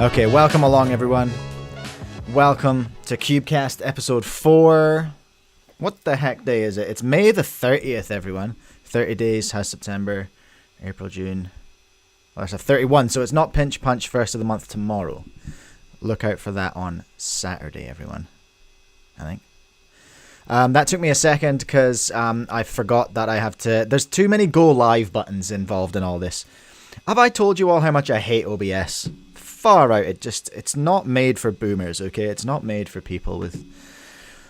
Okay, welcome along everyone. Welcome to Cubecast episode 4. What the heck day is it? It's May the 30th, everyone. 30 days has September, April, June. Well, it's a 31, so it's not Pinch Punch first of the month tomorrow. Look out for that on Saturday, everyone. I think. That took me a second because I forgot that I have to... There's too many go live buttons involved in all this. Have I told you all how much I hate OBS? Far out. It's not made for boomers, okay? It's not made for people with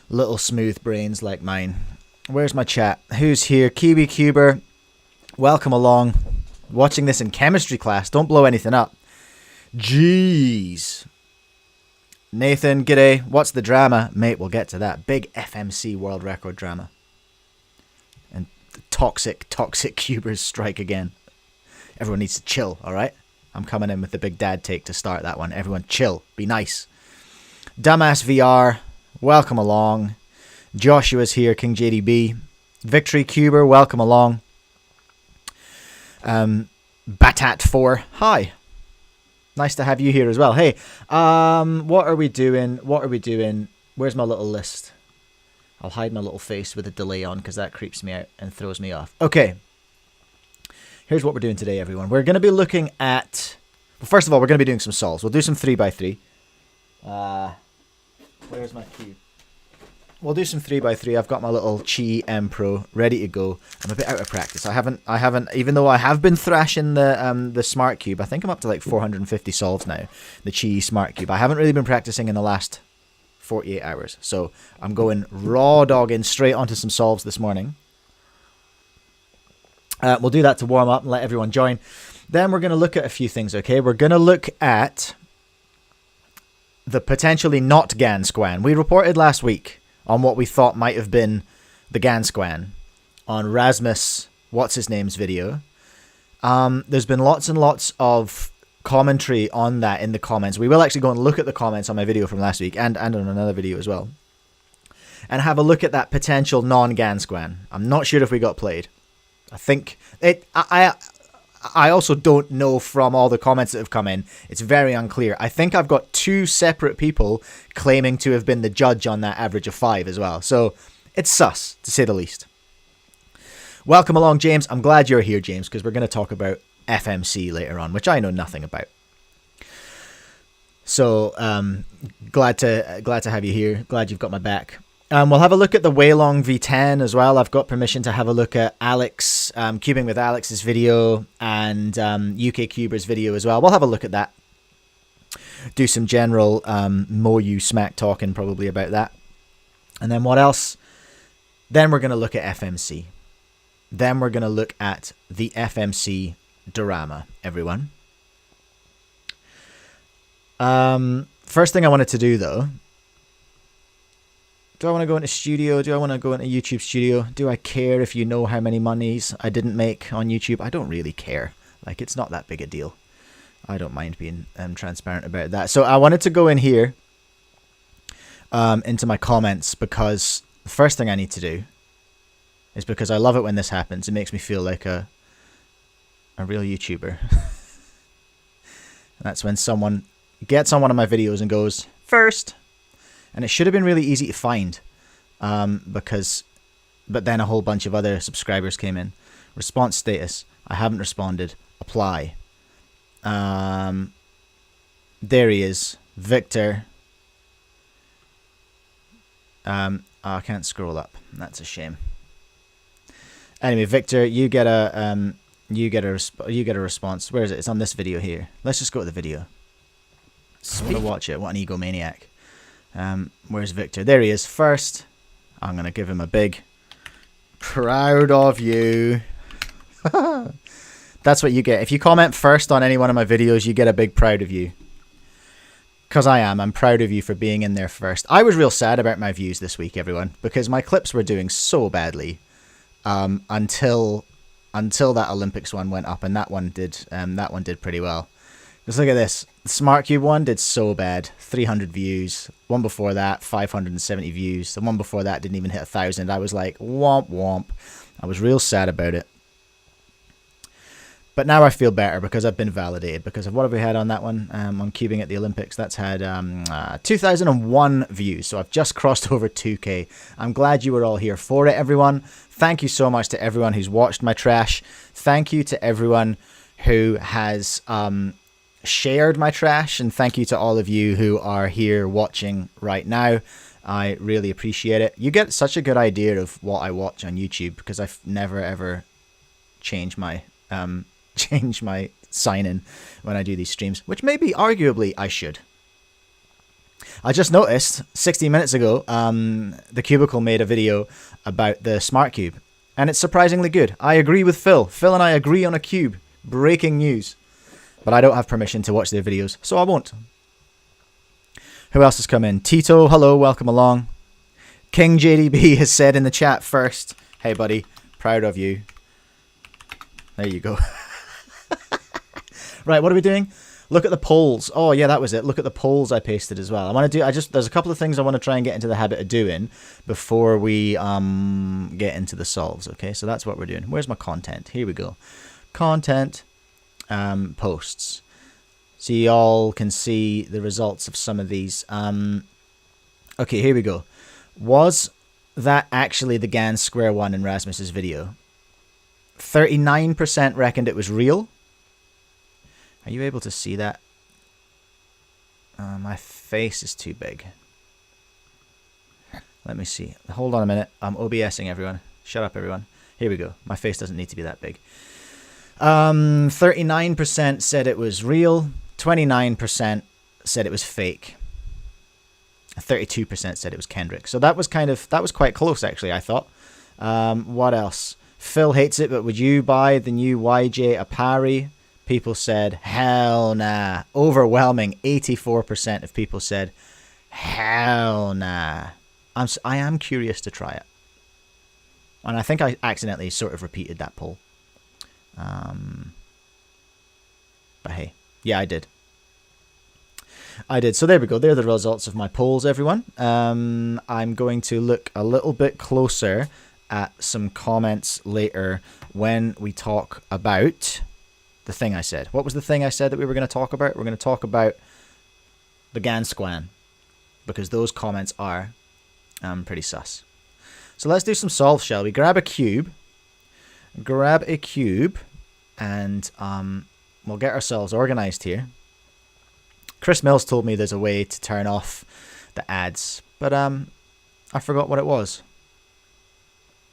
little smooth brains like mine. Where's my chat? Who's here? Cubecubber. Welcome along. Watching this in chemistry class. Don't blow anything up. Jeez. Nathan, g'day. What's the drama? Mate, we'll get to that. Big FMC world record drama. And the toxic cubers strike again. Everyone needs to chill, alright? I'm coming in with the big dad take to start that one. Everyone chill. Be nice. Dumbass VR. Welcome along. Joshua's here. King JDB. Victory Cuber. Welcome along. Batat4. Hi. Nice to have you here as well. Hey, what are we doing? Where's my little list? I'll hide my little face with a delay on because that creeps me out and throws me off. Okay. Here's what we're doing today, everyone. We're going to be looking at... Well, first of all, we're going to be doing some solves. We'll do some 3x3. Where's my cube? We'll do some 3x3. I've got my little Chi M Pro ready to go. I'm a bit out of practice. I haven't, even though I have been thrashing the Smart Cube. I think I'm up to like 450 solves now. The Chi Smart Cube. I haven't really been practicing in the last 48 hours. So I'm going raw dogging straight onto some solves this morning. We'll do that to warm up and let everyone join. Then we're going to look at a few things, okay? We're going to look at the potentially not Gan Square-1. We reported last week on what we thought might have been the Gan Square-1 on Rasmus, what's-his-name's video. There's been lots and lots of commentary on that in the comments. We will actually go and look at the comments on my video from last week and on another video as well. And have a look at that potential non-Gan Square-1. I'm not sure if we got played. I think it. I also don't know from all the comments that have come in. It's very unclear. I think I've got two separate people claiming to have been the judge on that average of 5 as well. So it's sus, to say the least. Welcome along, James. I'm glad you're here, James, because we're going to talk about FMC later on, which I know nothing about. So glad to have you here. Glad you've got my back. We'll have a look at the Weilong V10 as well. I've got permission to have a look at Alex, Cubing with Alex's video and UK Cuber's video as well. We'll have a look at that. Do some general Moyu smack talking probably about that. And then what else? Then we're going to look at FMC. Then we're going to look at the FMC drama, everyone. First thing I wanted to do though, do I want to go into studio? Do I want to go into YouTube studio? Do I care if you know how many monies I didn't make on YouTube? I don't really care. Like, it's not that big a deal. I don't mind being transparent about that. So I wanted to go in here into my comments because the first thing I need to do is because I love it when this happens. It makes me feel like a real YouTuber. And that's when someone gets on one of my videos and goes, first. And it should have been really easy to find but then a whole bunch of other subscribers came in. Response status. I haven't responded. Apply. There he is. Victor. I can't scroll up. That's a shame. Anyway, Victor, you get a response. Where is it? It's on this video here. Let's just go to the video. I want to watch it. What an egomaniac. Where's Victor? There he is. First, I'm going to give him a big proud of you. That's what you get. If you comment first on any one of my videos, you get a big proud of you. Because I'm proud of you for being in there first. I was real sad about my views this week, everyone, because my clips were doing so badly until that Olympics one went up, and that one did pretty well. Just look at this. The Smart Cube one did so bad. 300 views. One before that, 570 views. The one before that didn't even hit 1,000. I was like, womp womp. I was real sad about it. But now I feel better because I've been validated. Because of what have we had on that one? On cubing at the Olympics, that's had 2001 views. So I've just crossed over 2K. I'm glad you were all here for it, everyone. Thank you so much to everyone who's watched my trash. Thank you to everyone who has shared my trash. And thank you to all of you who are here watching right now. I really appreciate it. You get such a good idea of what I watch on YouTube because I've never ever changed my sign-in when I do these streams, which maybe arguably I should. I just noticed 60 minutes ago, the Cubicle made a video about the Smart Cube, and it's surprisingly good. I agree with Phil. Phil and I agree on a cube. Breaking news. But I don't have permission to watch their videos, so I won't. Who else has come in? Tito, hello, welcome along. King JDB has said in the chat first, hey buddy, proud of you. There you go. Right, what are we doing? Look at the polls. Oh yeah, that was it. Look at the polls I pasted as well. I want to do. There's a couple of things I want to try and get into the habit of doing before we get into the solves. Okay, so that's what we're doing. Where's my content? Here we go. Content, posts. So you all can see the results of some of these. Okay, here we go. Was that actually the Gan Square-1 in Rasmus's video? 39% reckoned it was real. Are you able to see that? My face is too big. Let me see. Hold on a minute. I'm OBSing everyone. Shut up, everyone. Here we go. My face doesn't need to be that big. 39% said it was real. 29% said it was fake. 32% said it was Kendrick. So that was quite close, actually, I thought. What else? Phil hates it, but would you buy the new YJ Apari? People said, hell nah. Overwhelming 84% of people said, hell nah. I am curious to try it. And I think I accidentally sort of repeated that poll. But hey, yeah, I did. So there we go. There are the results of my polls, everyone. I'm going to look a little bit closer at some comments later when we talk about the thing I said. What was the thing I said that we were going to talk about? We're going to talk about the Gan Square-1 because those comments are pretty sus. So let's do some solves, shall we? Grab a cube, and we'll get ourselves organized here. Chris Mills told me there's a way to turn off the ads, but I forgot what it was.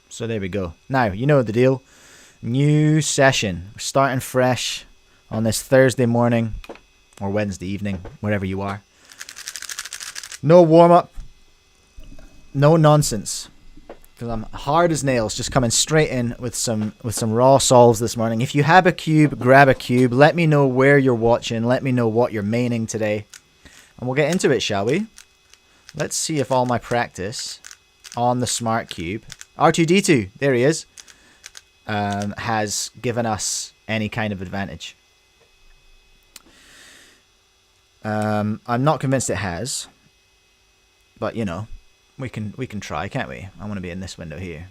So there we go. Now, you know the deal. New session. We're starting fresh on this Thursday morning or Wednesday evening, wherever you are. No warm-up. No nonsense. Because I'm hard as nails, just coming straight in with some raw solves this morning. If you have a cube, grab a cube. Let me know where you're watching. Let me know what you're maining today. And we'll get into it, shall we? Let's see if all my practice on the Smart Cube, R2D2, there he is, has given us any kind of advantage. I'm not convinced it has, but you know, we can try, can't we? I want to be in this window here.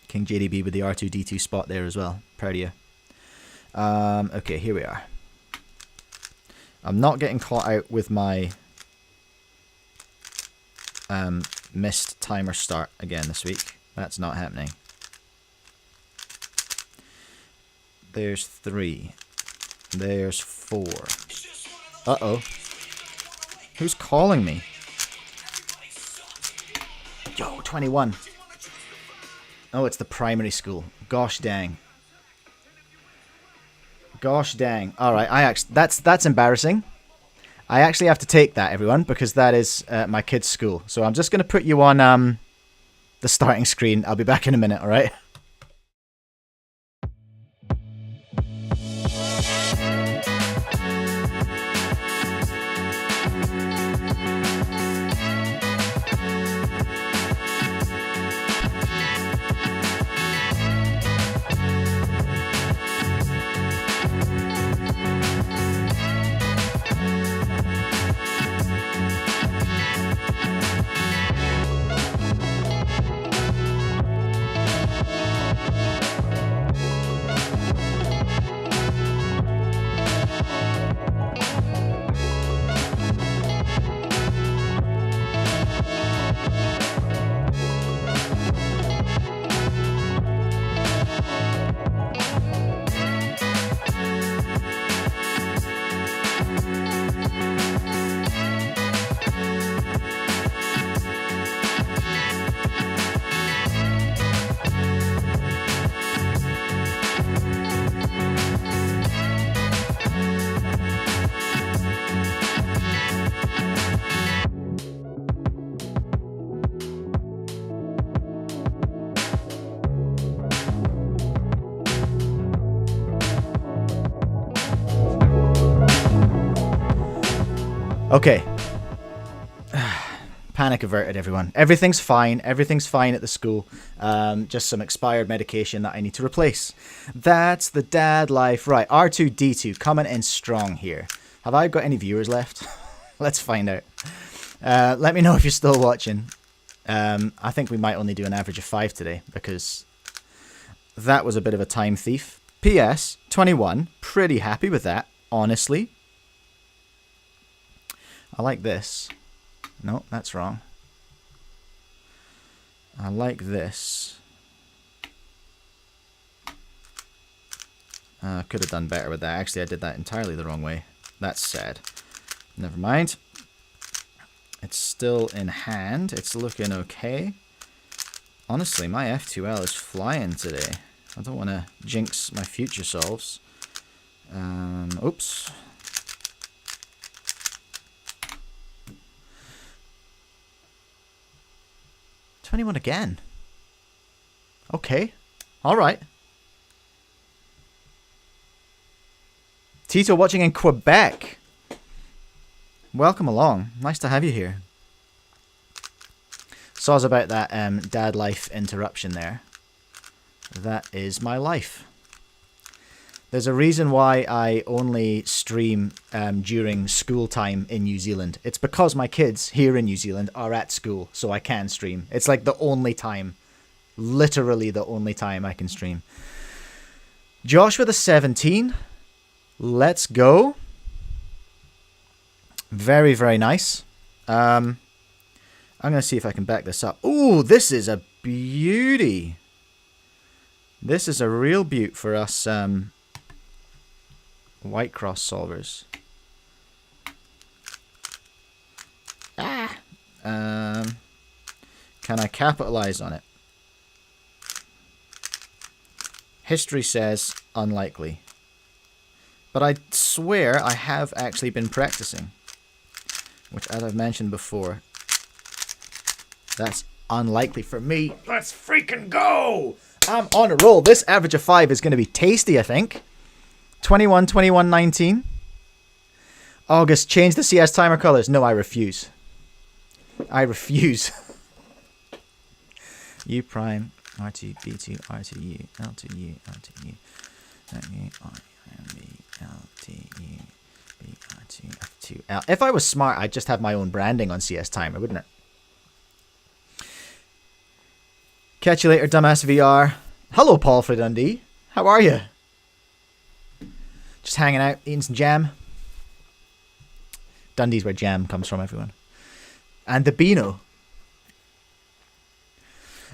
King JDB with the R2D2 spot there as well. Proud of you. Okay, here we are. I'm not getting caught out with my missed timer start again this week. That's not happening. There's 3. There's 4. Uh-oh. Who's calling me? Yo, 21. Oh, it's the primary school. Gosh dang. Gosh dang. Alright, that's embarrassing. I actually have to take that, everyone, because that is my kid's school. So I'm just going to put you on the starting screen. I'll be back in a minute, alright? Okay. Panic averted, everyone. Everything's fine. Everything's fine at the school. Just some expired medication that I need to replace. That's the dad life. Right, R2-D2 coming in strong here. Have I got any viewers left? Let's find out. Let me know if you're still watching. I think we might only do an average of 5 today because that was a bit of a time thief. PS, 21. Pretty happy with that, honestly. I like this. No, that's wrong. I like this. Could have done better with that. Actually, I did that entirely the wrong way. That's sad. Never mind. It's still in hand. It's looking okay. Honestly, my F2L is flying today. I don't want to jinx my future solves. Oops. Anyone again? Okay. Alright. Tito watching in Quebec. Welcome along. Nice to have you here. Soz about that dad life interruption there. That is my life. There's a reason why I only stream during school time in New Zealand. It's because my kids here in New Zealand are at school, so I can stream. It's like the only time, literally the only time I can stream. Josh with a 17. Let's go. Very, very nice. I'm going to see if I can back this up. Ooh, this is a beauty. This is a real beaut for us white cross solvers. Can I capitalize on it? History says unlikely. But I swear I have actually been practicing. Which, as I've mentioned before, that's unlikely for me. Let's freaking go! I'm on a roll. This average of 5 is going to be tasty, I think. 21, 21, 19. August, change the CS timer colors. No, I refuse. I refuse. U prime, R2, B2, R2, U, L2, U, L2, U, L2, I, M, B, L2, U, B, R2, F2, L. If I was smart, I'd just have my own branding on CS timer, wouldn't it? Catch you later, dumbass VR. Hello, Paul for Dundee. How are you? Just hanging out, eating some jam. Dundee's where jam comes from, everyone. And the Beano.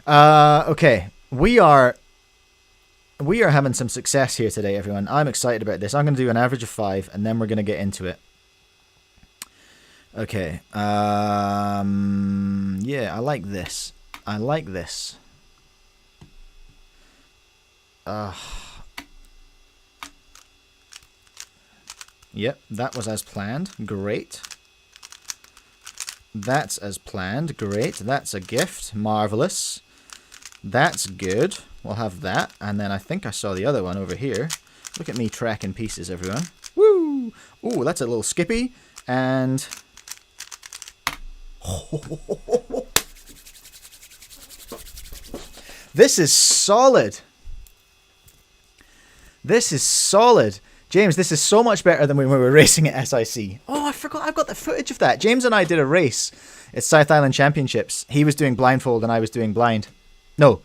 Okay, we are having some success here today, everyone. I'm excited about this. I'm going to do an average of 5, and then we're going to get into it. Okay. Yeah, I like this. I like this. Yep, that was as planned. Great. That's as planned. Great. That's a gift. Marvelous. That's good. We'll have that. And then I think I saw the other one over here. Look at me tracking pieces, everyone. Woo! Ooh, that's a little skippy. And... This is solid. This is solid. James, this is so much better than when we were racing at SIC. Oh, I forgot. I've got the footage of that. James and I did a race at South Island Championships. He was doing blindfold and I was doing blind. No,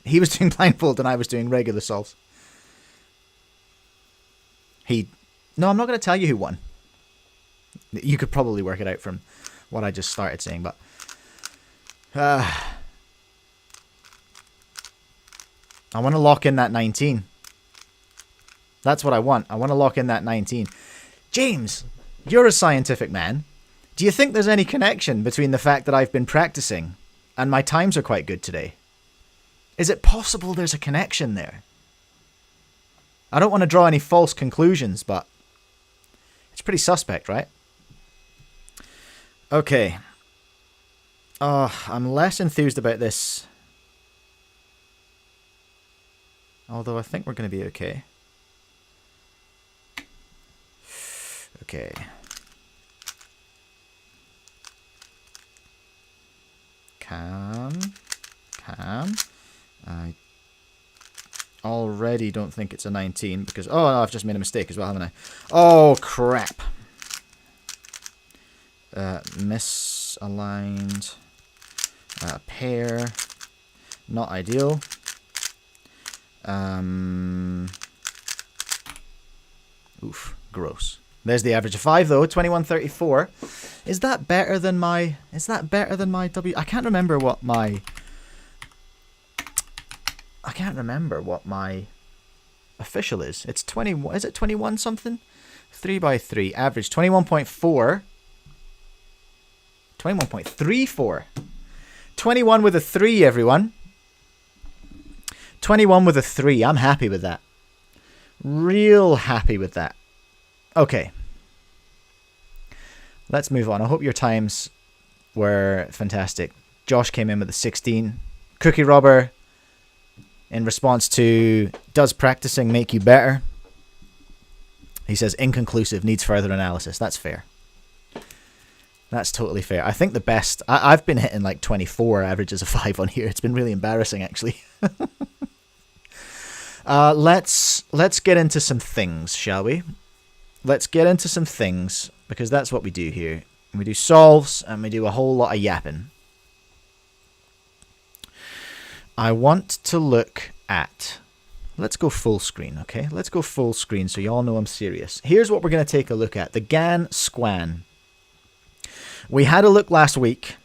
he was doing blindfold and I was doing regular solves. No, I'm not going to tell you who won. You could probably work it out from what I just started saying, but... I want to lock in that 19. That's what I want. I want to lock in that 19. James, you're a scientific man. Do you think there's any connection between the fact that I've been practicing and my times are quite good today? Is it possible there's a connection there? I don't want to draw any false conclusions, but it's pretty suspect, right? Okay. Oh, I'm less enthused about this. Although I think we're going to be okay. Okay. Cam. I already don't think it's a 19 because... Oh, no, I've just made a mistake as well, haven't I? Oh, crap. Misaligned. Pair. Not ideal. Oof, gross. There's the average of 5 though, 2134. Is that better than my W? I can't remember what my official is. It's 21. Is it 21 something? 3x3 average 21.4. 21.34. 21 with a 3, everyone. 21 with a 3. I'm happy with that. Real happy with that. Okay. Let's move on. I hope your times were fantastic. Josh came in with a 16. Cookie Robber, in response to, does practicing make you better? He says, inconclusive, needs further analysis. That's fair. That's totally fair. I think the best... I've been hitting like 24 averages of 5 on here. It's been really embarrassing, actually. Let's get into some things, shall we? Let's get into some things, because that's what we do here. We do solves, and we do a whole lot of yapping. I want to look at... Let's go full screen, okay? Let's go full screen so you all know I'm serious. Here's what we're going to take a look at. The Gan Square-1. We had a look last week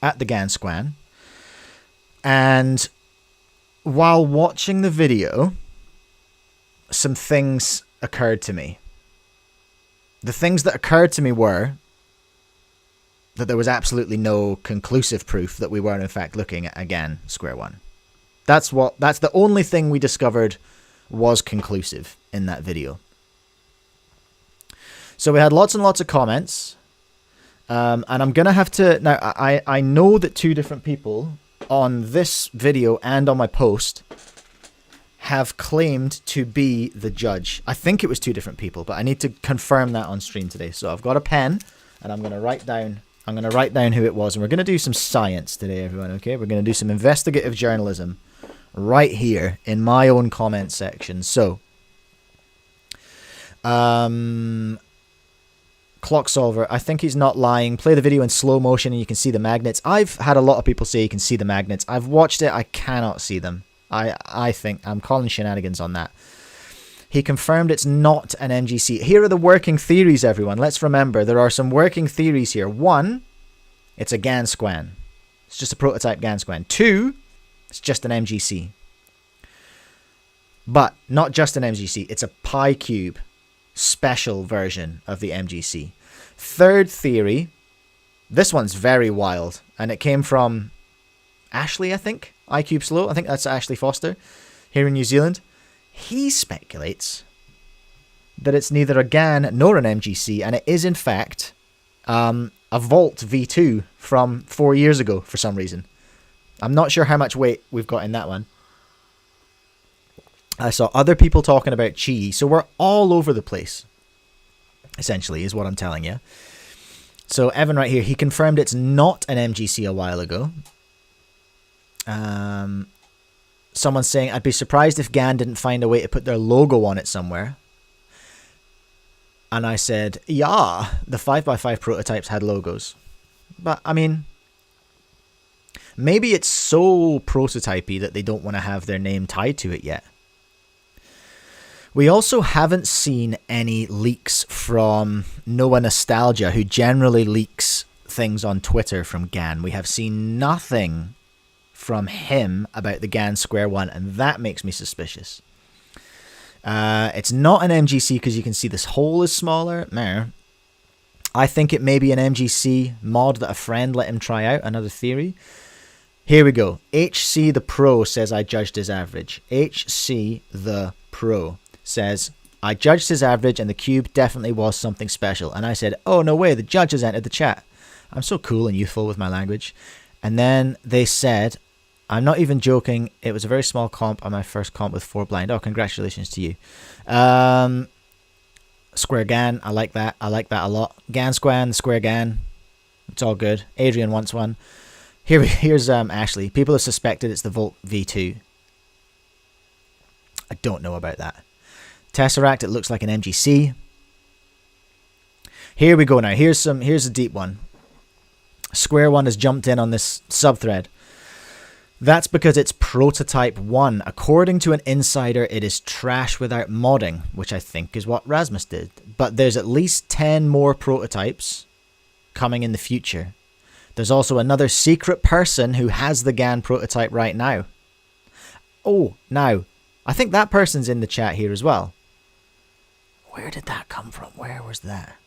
at the Gan Square-1, and while watching the video, some things occurred to me. The things that occurred to me were that there was absolutely no conclusive proof that we were in fact looking at a Gan Square-1. That's the only thing we discovered was conclusive in that video. So we had lots and lots of comments. And I'm going to have to... Now, I know that 2 different people on this video and on my post have claimed to be the judge. I think it was 2 different people, but I need to confirm that on stream today. So I've got a pen, and I'm going to write down who it was. And we're going to do some science today, everyone, okay? We're going to do some investigative journalism right here in my own comment section. So, Clock Solver, I think he's not lying. Play the video in slow motion and you can see the magnets. I've had a lot of people say you can see the magnets. I've watched it. I cannot see them. I think I'm calling shenanigans on that. He confirmed it's not an MGC. Here are the working theories, everyone. Let's remember there are some working theories here. 1, it's a Gan Square-1. It's just a prototype Gan Square-1. 2, it's just an MGC. But not just an MGC. It's a Pi Cube special version of the MGC. Third theory, this one's very wild, and it came from Ashley, I think, iCube Slow. I think that's Ashley Foster here in New Zealand. He speculates that it's neither a GAN nor an MGC, and it is in fact a Volt V2 from 4 years ago for some reason. I'm not sure how much weight we've got in that one. I saw other people talking about Chi, so we're all over the place, essentially, is what I'm telling you. So Evan right here, he confirmed it's not an MGC a while ago. Someone's saying, I'd be surprised if GAN didn't find a way to put their logo on it somewhere. And I said, yeah, the 5x5 prototypes had logos. But, I mean, maybe it's so prototypey that they don't want to have their name tied to it yet. We also haven't seen any leaks from Noah Nostalgia, who generally leaks things on Twitter from GAN. We have seen nothing from him about the Gan Square-1, and that makes me suspicious. It's not an MGC because you can see this hole is smaller. No. I think it may be an MGC mod that a friend let him try out, another theory. Here we go. HC the Pro says I judged his average. HC the Pro says, I judged his average and the cube definitely was something special. And I said, oh, no way, the judge has entered the chat. I'm so cool and youthful with my language. And then they said, I'm not even joking, it was a very small comp on my first comp with 4 blind. Oh, congratulations to you. Square Gan, I like that. I like that a lot. Gan Square, the Square Gan. It's all good. Adrian wants one. Here's Ashley. People have suspected it's the Volt V2. I don't know about that. Tesseract, it looks like an MGC. Here we go now. Here's a deep one. Square-1 has jumped in on this subthread. That's because it's prototype 1. According to an insider, it is trash without modding, which I think is what Rasmus did. But there's at least 10 more prototypes coming in the future. There's also another secret person who has the GAN prototype right now. Oh, now, I think that person's in the chat here as well. Where did that come from? Where was that?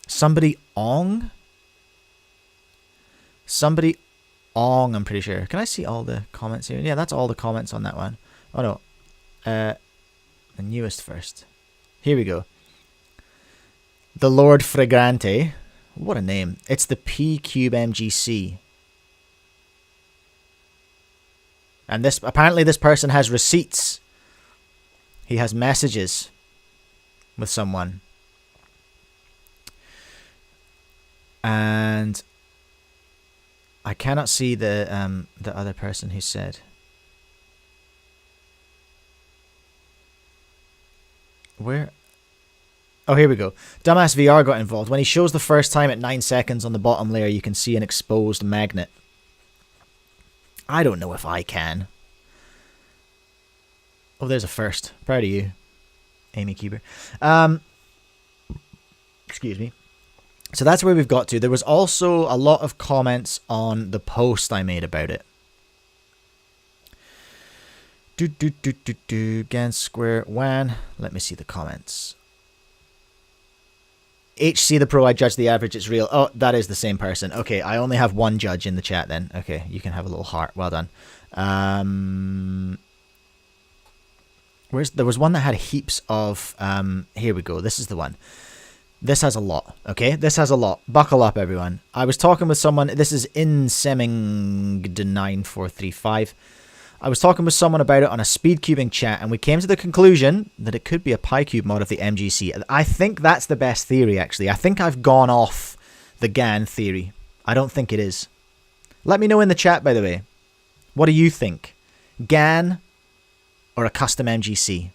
Somebody Ong? Somebody Ong, I'm pretty sure. Can I see all the comments here? Yeah, that's all the comments on that one. Oh no. The newest first. Here we go. The Lord Fragrante. What a name. It's the P-Cube MGC. And this, apparently this person has receipts. He has messages with someone. And I cannot see the other person who said. Where? Oh, here we go. Dumbass VR got involved. When he shows the first time at 9 seconds on the bottom layer, you can see an exposed magnet. I don't know if I can. Oh, there's a first. Proud of you, Amy Keeper. Excuse me. So that's where we've got to. There was also a lot of comments on the post I made about it. Gan Square-1. Let me see the comments. HC the Pro, I judge the average, it's real. Oh, that is the same person. Okay, I only have one judge in the chat then. Okay, you can have a little heart. Well done. There was one that had heaps of... here we go. This is the one. This has a lot, okay? This has a lot. Buckle up, everyone. I was talking with someone. This is insemming9435. I was talking with someone about it on a speedcubing chat, and we came to the conclusion that it could be a PyCube mod of the MGC. I think that's the best theory, actually. I think I've gone off the GAN theory. I don't think it is. Let me know in the chat, by the way. What do you think? GAN or a custom MGC?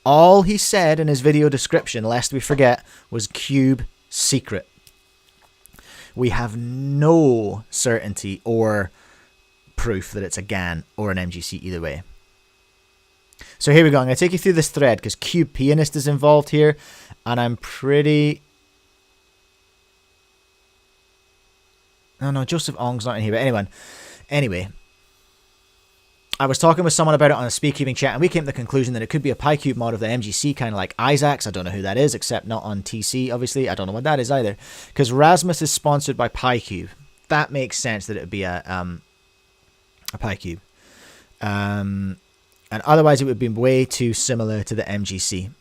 All he said in his video description, lest we forget, was Cube Secret. We have no certainty or proof that it's a GAN or an MGC either way. So here we go. I'm going to take you through this thread because Cube Pianist is involved here, and I'm pretty... No, Joseph Ong's not in here, but anyway, I was talking with someone about it on a speedcubing chat, and we came to the conclusion that it could be a PyCube mod of the MGC, kind of like Isaac's. I don't know who that is, except not on TC, obviously. I don't know what that is either. Because Rasmus is sponsored by PyCube. That makes sense that it would be a PyCube. And otherwise, it would be way too similar to the MGC.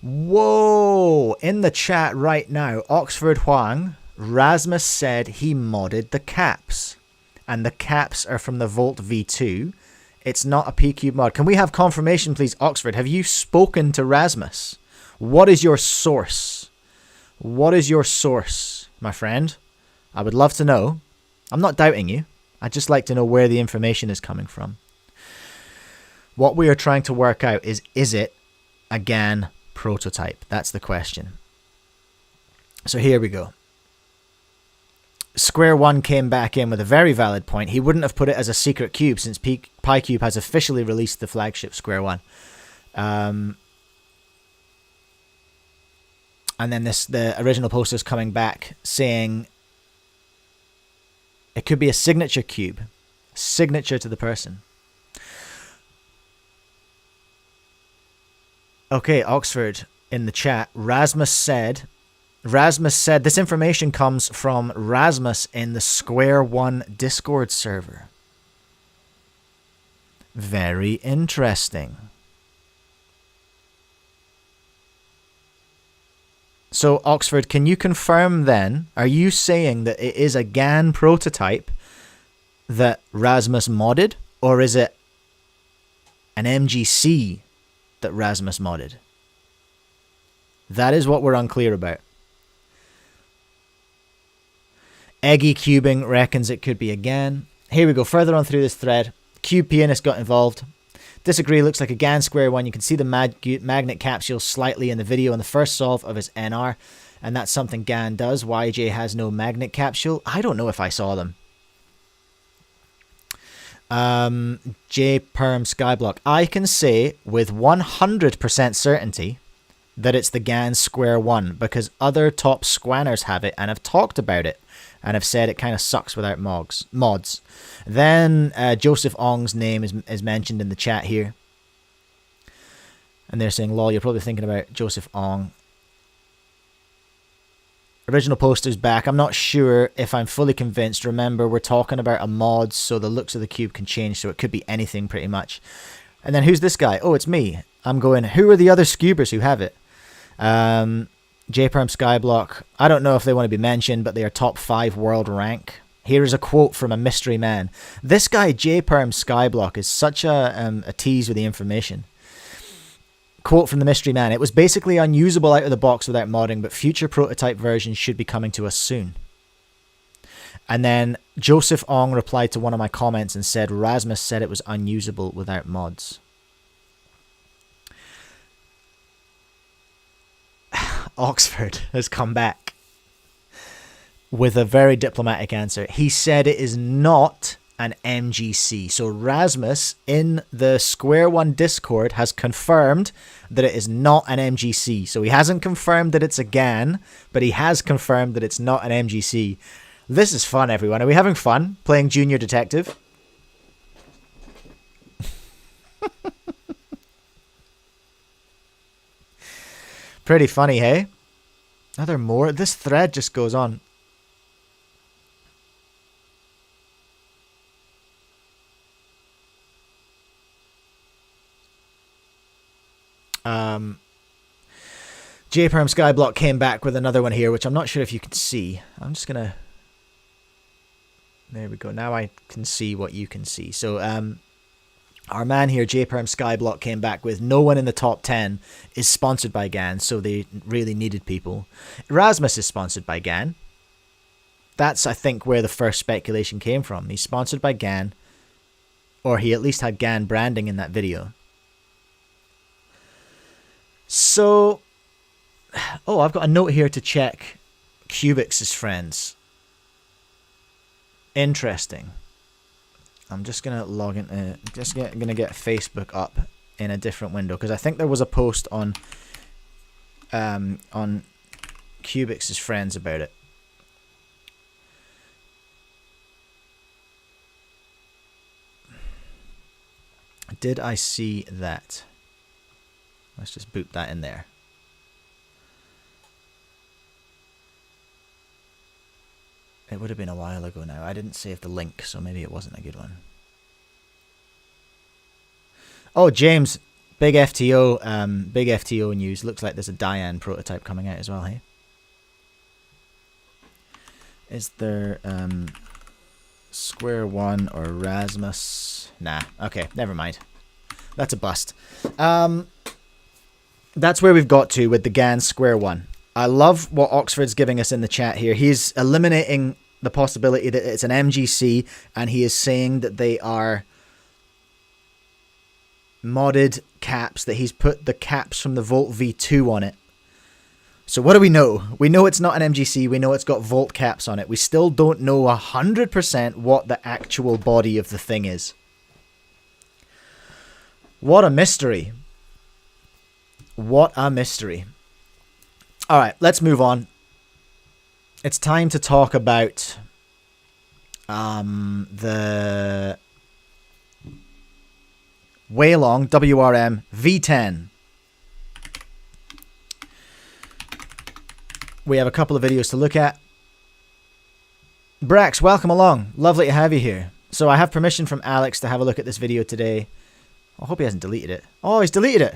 Whoa! In the chat right now, Oxford Huang, Rasmus said he modded the caps. And the caps are from the Volt V2. It's not a P-Cube mod. Can we have confirmation, please, Oxford? Have you spoken to Rasmus? What is your source? What is your source, my friend? I would love to know. I'm not doubting you. I'd just like to know where the information is coming from. What we are trying to work out is it a GAN prototype? That's the question. So here we go. Square-1 came back in with a very valid point. He wouldn't have put it as a secret cube since PyCube has officially released the flagship Square-1. And then the original poster is coming back saying it could be a signature cube. Signature to the person. Okay, Oxford in the chat. Rasmus said this information comes from Rasmus in the Square-1 Discord server. Very interesting. So, Oxford, can you confirm then, are you saying that it is a GAN prototype that Rasmus modded, or is it an MGC that Rasmus modded? That is what we're unclear about. Eggy Cubing reckons it could be a GAN. Here we go, further on through this thread. Cube Pianist got involved. Disagree, looks like a GAN Square-1. You can see the magnet capsule slightly in the video on the first solve of his NR. And that's something GAN does. YJ has no magnet capsule. I don't know if I saw them. J Perm Skyblock. I can say with 100% certainty that it's the GAN Square-1 because other top squanners have it and have talked about it and have said it kind of sucks without mods. Then Joseph Ong's name is mentioned in the chat here. And they're saying, lol, you're probably thinking about Joseph Ong. Original poster's back. I'm not sure if I'm fully convinced. Remember, we're talking about a mod, so the looks of the cube can change, so it could be anything pretty much. And then who's this guy? Oh, it's me. I'm going, who are the other scubers who have it? J-Perm Skyblock. I don't know if they want to be mentioned, but they are top 5 world rank. Here is a quote from a mystery man. This guy, J-Perm Skyblock, is such a tease with the information. Quote from the mystery man. It was basically unusable out of the box without modding, but future prototype versions should be coming to us soon. And then Joseph Ong replied to one of my comments and said, Rasmus said it was unusable without mods. Oxford has come back with a very diplomatic answer. He said it is not an MGC. So Rasmus in the Square-1 Discord has confirmed that it is not an MGC. So he hasn't confirmed that it's a GAN, but he has confirmed that it's not an MGC. This is fun, everyone. Are we having fun playing Junior Detective? Pretty funny, hey? Are there more? This thread just goes on. J-Perm Skyblock came back with another one here, which I'm not sure if you can see. I'm just gonna... There we go. Now I can see what you can see. So, our man here, J-Perm Skyblock, came back with no one in the top 10 is sponsored by GAN, so they really needed people. Rasmus is sponsored by GAN. That's, I think, where the first speculation came from. He's sponsored by GAN, or he at least had GAN branding in that video. So, oh, I've got a note here to check Cubix's friends. Interesting. I'm just gonna log in. Gonna get Facebook up in a different window because I think there was a post on Cubix's friends about it. Did I see that? Let's just boot that in there. It would have been a while ago now. I didn't save the link, so maybe it wasn't a good one. Oh, James, big FTO news. Looks like there's a Diane prototype coming out as well, hey? Is there Square-1 or Rasmus? Nah, okay, never mind. That's a bust. That's where we've got to with the GAN Square-1. I love what Oxford's giving us in the chat here. He's eliminating the possibility that it's an MGC, and he is saying that they are modded caps, that he's put the caps from the Volt V2 on it. So what do we know? We know it's not an MGC. We know it's got Volt caps on it. We still don't know 100% what the actual body of the thing is. What a mystery. What a mystery. All right, let's move on. It's time to talk about the Weilong WRM V10. We have a couple of videos to look at. Brax, welcome along. Lovely to have you here. So I have permission from Alex to have a look at this video today. I hope he hasn't deleted it. Oh, he's deleted it.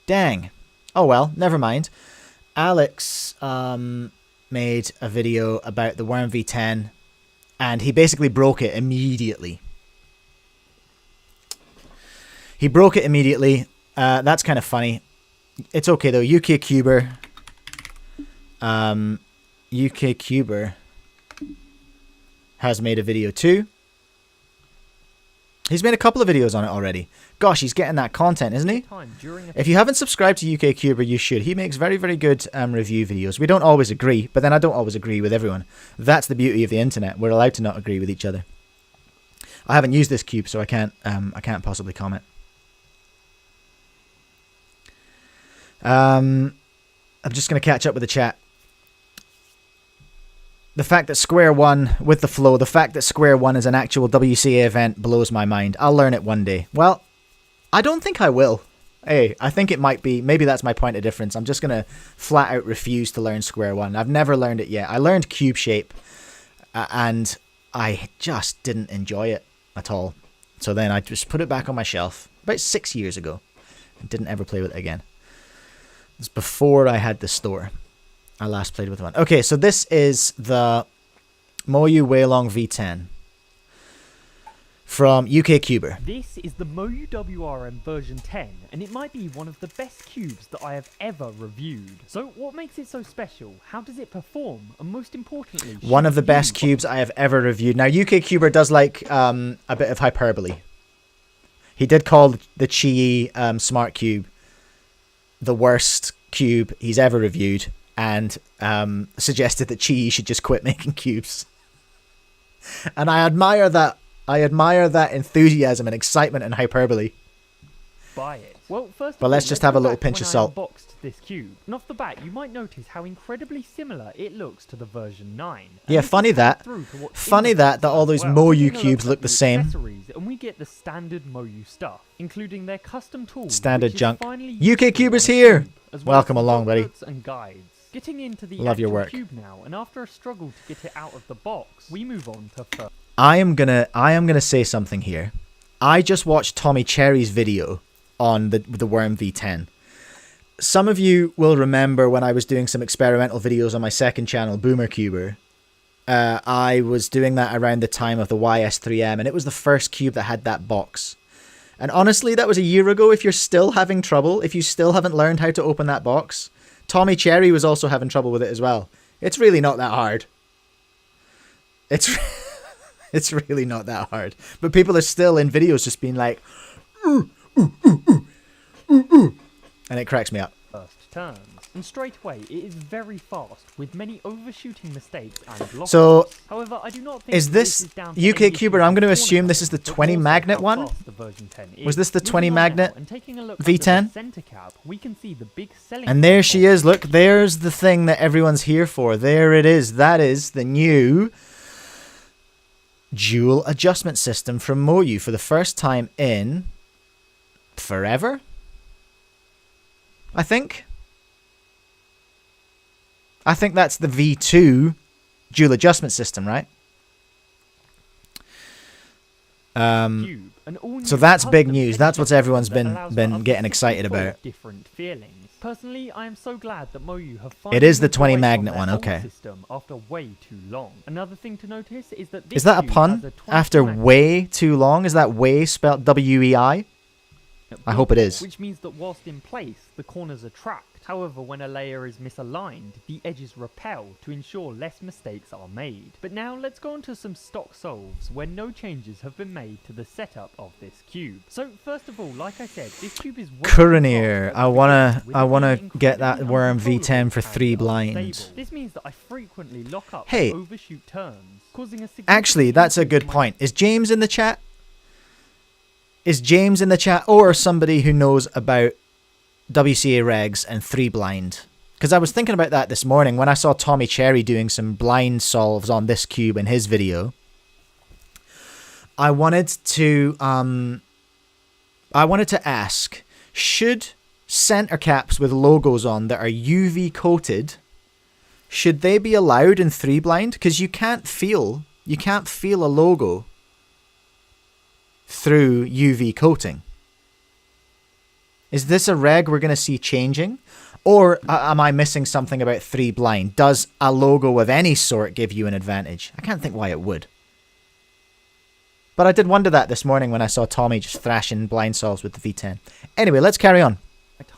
Dang. Oh well, never mind. Alex made a video about the WRM V10 and he basically broke it immediately. He broke it immediately. That's kind of funny. It's okay though. UKcuber. UKcuber has made a video too. He's made a couple of videos on it already. Gosh, he's getting that content, isn't he? If you haven't subscribed to UKcuber, you should. He makes very, very good review videos. We don't always agree, but then I don't always agree with everyone. That's the beauty of the internet. We're allowed to not agree with each other. I haven't used this cube, so I can't possibly comment. I'm just going to catch up with the chat. The fact that Square-1, with the flow, the fact that Square-1 is an actual WCA event blows my mind. I'll learn it one day. Well, I don't think I will. Hey, I think it might be. Maybe that's my point of difference. I'm just going to flat out refuse to learn Square-1. I've never learned it yet. I learned cube shape, and I just didn't enjoy it at all. So then I just put it back on my shelf about 6 years ago. And didn't ever play with it again. It's before I had the store. I last played with one. Okay, so this is the Moyu Weilong V10 from UKcuber. This is the Moyu WRM version 10, and it might be one of the best cubes that I have ever reviewed. So what makes it so special? How does it perform? And most importantly, one of the best cubes I have ever reviewed. Now, UKcuber does like a bit of hyperbole. He did call the Qi Smart Cube the worst cube he's ever reviewed, and suggested that Qi should just quit making cubes. And I admire that. I admire that enthusiasm and excitement and hyperbole. Buy it. Well, first but let's just have a little pinch of salt. Unboxed this cube, and off the bat, you might notice how incredibly similar it looks to the version 9. Yeah, funny that all those Moyu cubes look the same. And we get the standard Moyu stuff, including their custom tools. Standard junk. UKcuber's here. Welcome along, buddy. And guides. Getting into the love your work. Cube now, and after a struggle to get it out of the box, we move on to first. I am gonna say something here. I just watched Tommy Cherry's video on the Worm V10. Some of you will remember when I was doing some experimental videos on my second channel, BoomerCuber. I was doing that around the time of the YS3M, and it was the first cube that had that box. And honestly, that was a year ago. If you're still having trouble, if you still haven't learned how to open that box, Tommy Cherry was also having trouble with it as well. It's really not that hard. It's really not that hard. But people are still in videos just being like, ooh, ooh, ooh, ooh, ooh, ooh. And it cracks me up. First turns. And straight away, it is very fast, with many overshooting mistakes and losses. So, however, I do not think is this UKcuber? I'm going to assume this is the 20 magnet one? Was this the 20 magnet V10? And there she is. Look, there's the thing that everyone's here for. There it is. That is the new dual adjustment system from Moyu for the first time in forever, I think that's the V2 dual adjustment system, right? So that's big news. That's what everyone's been getting excited about. Different feelings. Personally, I am so glad that Moyu have it is the 20 magnet one, okay. After way too long. Another thing to notice is that is that a pun? After way too long? Is that way spelled W-E-I? I hope it is. Which means that whilst in place, the corners are tracked. However, when a layer is misaligned, the edges repel to ensure less mistakes are made. But now let's go on to some stock solves where no changes have been made to the setup of this cube. So first of all, like I said, this cube is Courineer. I wanna get that Worm V10 for 3 blinds. This means that I frequently lock up hey, overshoot turns, causing a actually, that's a good point. Is James in the chat? Is James in the chat, or somebody who knows about WCA regs and 3 blind? Because I was thinking about that this morning when I saw Tommy Cherry doing some blind solves on this cube in his video. I wanted to ask, should center caps with logos on that are UV coated, should they be allowed in 3 blind? Because you can't feel a logo through UV coating. Is this a reg we're going to see changing? Or am I missing something about 3 blind? Does a logo of any sort give you an advantage? I can't think why it would. But I did wonder that this morning when I saw Tommy just thrashing blind solves with the V10. Anyway, let's carry on.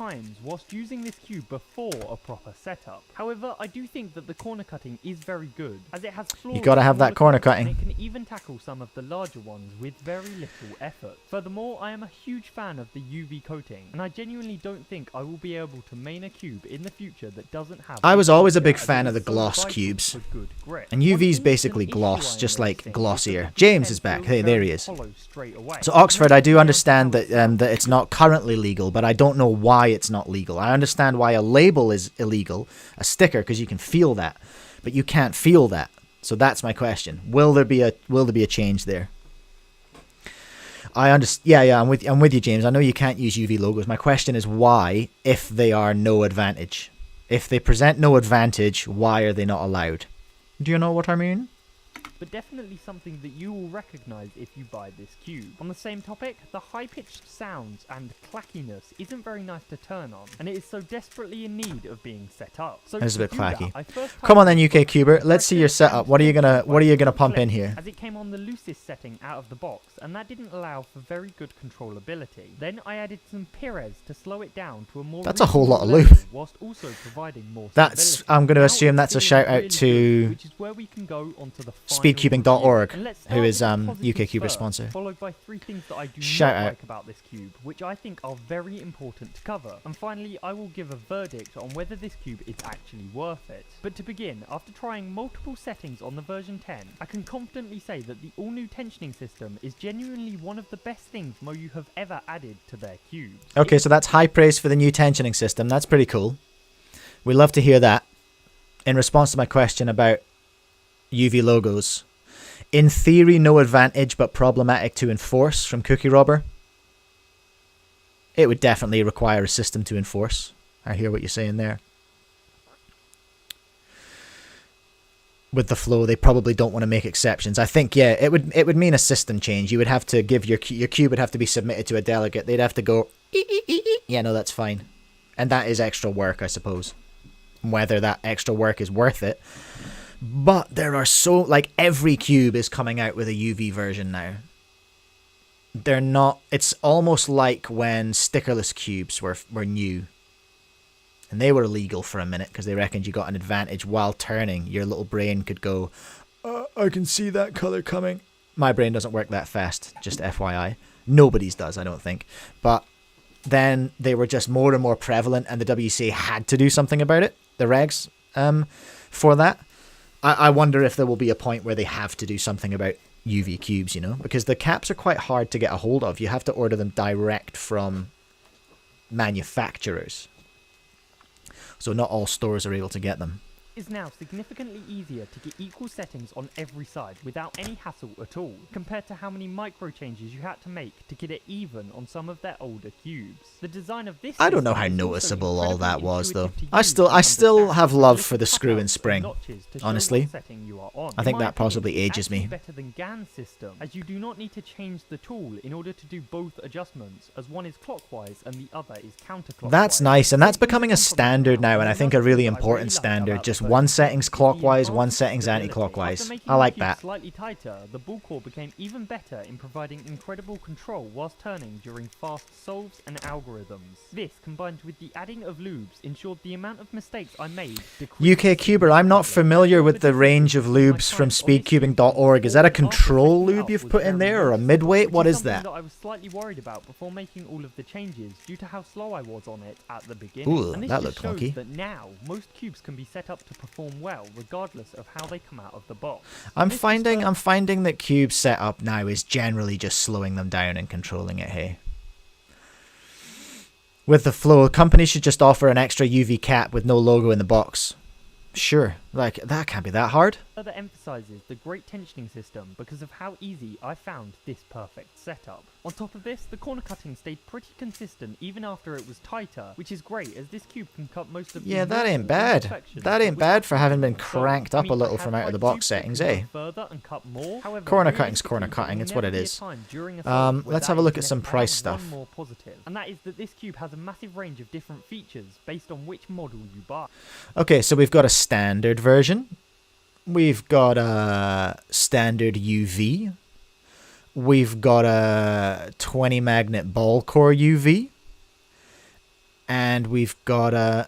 times whilst using this cube before a proper setup. However, I do think that the corner cutting is very good, as it has flaws. You gotta have that corner cutting. And it can even tackle some of the larger ones with very little effort. Furthermore, I am a huge fan of the UV coating, and I genuinely don't think I will be able to main a cube in the future that doesn't have... I was always a big fan of the gloss cubes. And UV's basically gloss, just like glossier. James is back. Hey, there he is. So Oxford, I do understand that that it's not currently legal, but I don't know why it's not legal. I understand why a label is illegal, a sticker, because you can feel that, but you can't feel that. So that's my question. Will there be a change there? I understand. Yeah, I'm with you, James. I know you can't use UV logos. My question is why, if they are no advantage. If they present no advantage, why are they not allowed? Do you know what I mean? But definitely something that you will recognise if you buy this cube. On the same topic, the high-pitched sounds and clackiness isn't very nice to turn on, and it is so desperately in need of being set up. So it's a bit clacky. Come on then, UKCuber. Let's see your setup. What are you gonna pump in here? As it came on the loosest setting out of the box, and that didn't allow for very good controllability. Then I added some Pires to slow it down to a more... That's a whole lot of loop. Whilst also providing more stability. I'm going to assume that's a shout out to... which is where we can go onto the speedcubing.org, who is UKCuber's sponsor. Followed by 3 things that I do Shout not out. like about this cube, which I think are very important to cover. And finally, I will give a verdict on whether this cube is actually worth it. But to begin, after trying multiple settings on the version 10, I can confidently say that the all-new tensioning system is genuinely one of the best things Moyu have ever added to their cubes. Okay, so that's high praise for the new tensioning system. That's pretty cool. We love to hear that. In response to my question about UV logos, in theory, no advantage but problematic to enforce from Cookie Robber. It would definitely require a system to enforce. I hear what you're saying there. With the flow, they probably don't want to make exceptions. I think, yeah, it would mean a system change. You would have to give your cube would have to be submitted to a delegate. They'd have to go, yeah, no, that's fine. And that is extra work, I suppose. Whether that extra work is worth it. But there are so, like, every cube is coming out with a UV version now. They're not, it's almost like when stickerless cubes were new. And they were illegal for a minute because they reckoned you got an advantage while turning. Your little brain could go, I can see that color coming. My brain doesn't work that fast, just FYI. Nobody's does, I don't think. But then they were just more and more prevalent, and the WCA had to do something about it, the regs, for that. I wonder if there will be a point where they have to do something about UV cubes, you know, because the caps are quite hard to get a hold of. You have to order them direct from manufacturers. So not all stores are able to get them. Is now significantly easier to get equal settings on every side without any hassle at all, compared to how many micro changes you had to make to get it even on some of their older cubes. The design of this I don't know how noticeable all that was, though. I still have love for the screw and spring, honestly. I think that possibly ages me. Better than GAN system, as you do not need to change the tool in order to do both adjustments, as one is clockwise and the other is counterclockwise. That's nice, and that's becoming a standard now, and I think a really important standard. Just one setting's clockwise, one setting's anti-clockwise. I like that. Slightly tighter, the ball core became even better in providing incredible control whilst turning during fast solves and algorithms. This, combined with the adding of lubes, ensured the amount of mistakes I made decreased. UKCuber, I'm not familiar with the range of lubes from speedcubing.org. Is that a control lube you've put in there, or a midweight? What is that? I was slightly worried about before making all of the changes due to how slow I was on it at the beginning. Ooh, and this that just looked shows clunky. that now most cubes can be set up to perform well regardless of how they come out of the box. I'm finding that cube setup now is generally just slowing them down and controlling it, hey. With the flow, companies should just offer an extra UV cap with no logo in the box. Sure, like, that can't be that hard. Further emphasizes the great tensioning system because of how easy I found this perfect setup. On top of this, the corner cutting stayed pretty consistent even after it was tighter, which is great as this cube can cut most of the... Yeah, that ain't bad. That ain't bad for having been cranked up a little from out of the box settings, eh? Corner cutting's corner cutting, it's what it is. Let's have a look at some price stuff. And that is that this cube has a massive range of different features based on which model you buy. Okay, so we've got a standard version. We've got a standard UV. We've got a 20 magnet ball core UV. And we've got a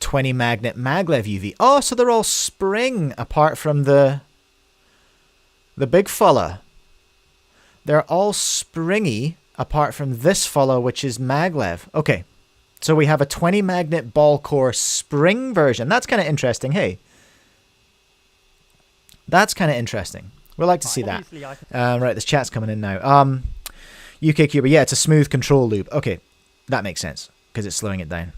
20 magnet maglev UV. Oh, so they're all spring apart from the big fella. They're all springy apart from this fella, which is maglev. Okay, so we have a 20 magnet ball core spring version. That's kind of interesting, hey? That's kind of interesting. We'd like to see that. Right, this chat's coming in now. UKcuber, yeah, it's a smooth control loop. Okay, that makes sense because it's slowing it down.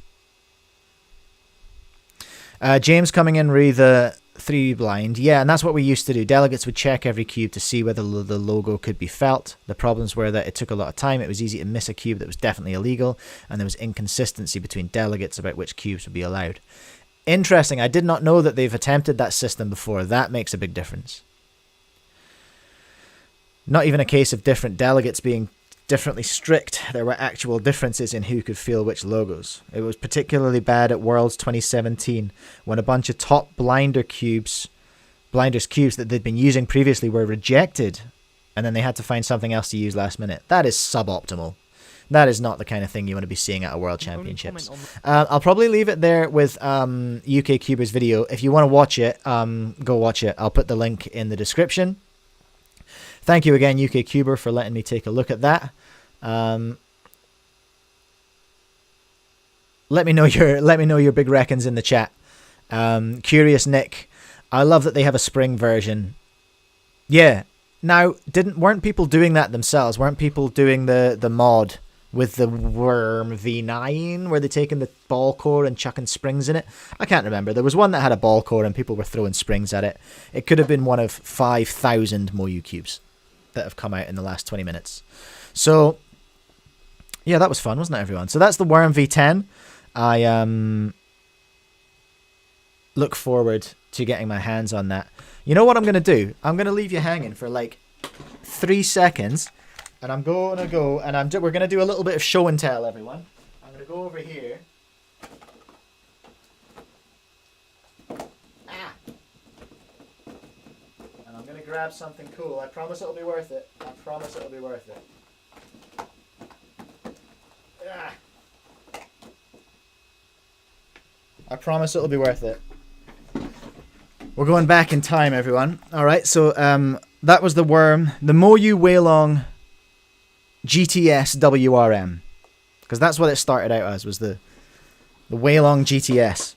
James coming in, re the 3 blind. Yeah, and that's what we used to do. Delegates would check every cube to see whether the logo could be felt. The problems were that it took a lot of time. It was easy to miss a cube that was definitely illegal, and there was inconsistency between delegates about which cubes would be allowed. Interesting. I did not know that they've attempted that system before. That makes a big difference. Not even a case of different delegates being differently strict. There were actual differences in who could feel which logos. It was particularly bad at Worlds 2017 when a bunch of top blinders cubes that they'd been using previously were rejected, and then they had to find something else to use last minute. That is suboptimal. That is not the kind of thing you want to be seeing at a World Championships. I'll probably leave it there with UKcuber's video. If you want to watch it, go watch it. I'll put the link in the description. Thank you again, UKcuber, for letting me take a look at that. Let me know your big reckons in the chat. Curious Nick, I love that they have a spring version. Yeah. Now, weren't people doing that themselves? Weren't people doing the mod with the WRM V10 where they're taking the ball core and chucking springs in it? I can't remember. There was one that had a ball core and people were throwing springs at it. It could have been one of 5,000 Moyu cubes that have come out in the last 20 minutes. So, yeah, that was fun, wasn't it, everyone? So that's the WRM V10. I look forward to getting my hands on that. You know what I'm going to do? I'm going to leave you hanging for like 3 seconds, and I'm going to go, and we're going to do a little bit of show and tell, everyone. I'm going to go over here. And I'm going to grab something cool. I promise it'll be worth it. I promise it'll be worth it. I promise it'll be worth it. We're going back in time, everyone. All right, so that was the worm, the Moyu Weilong GTS WRM, because that's what it started out as, was the Weilong GTS.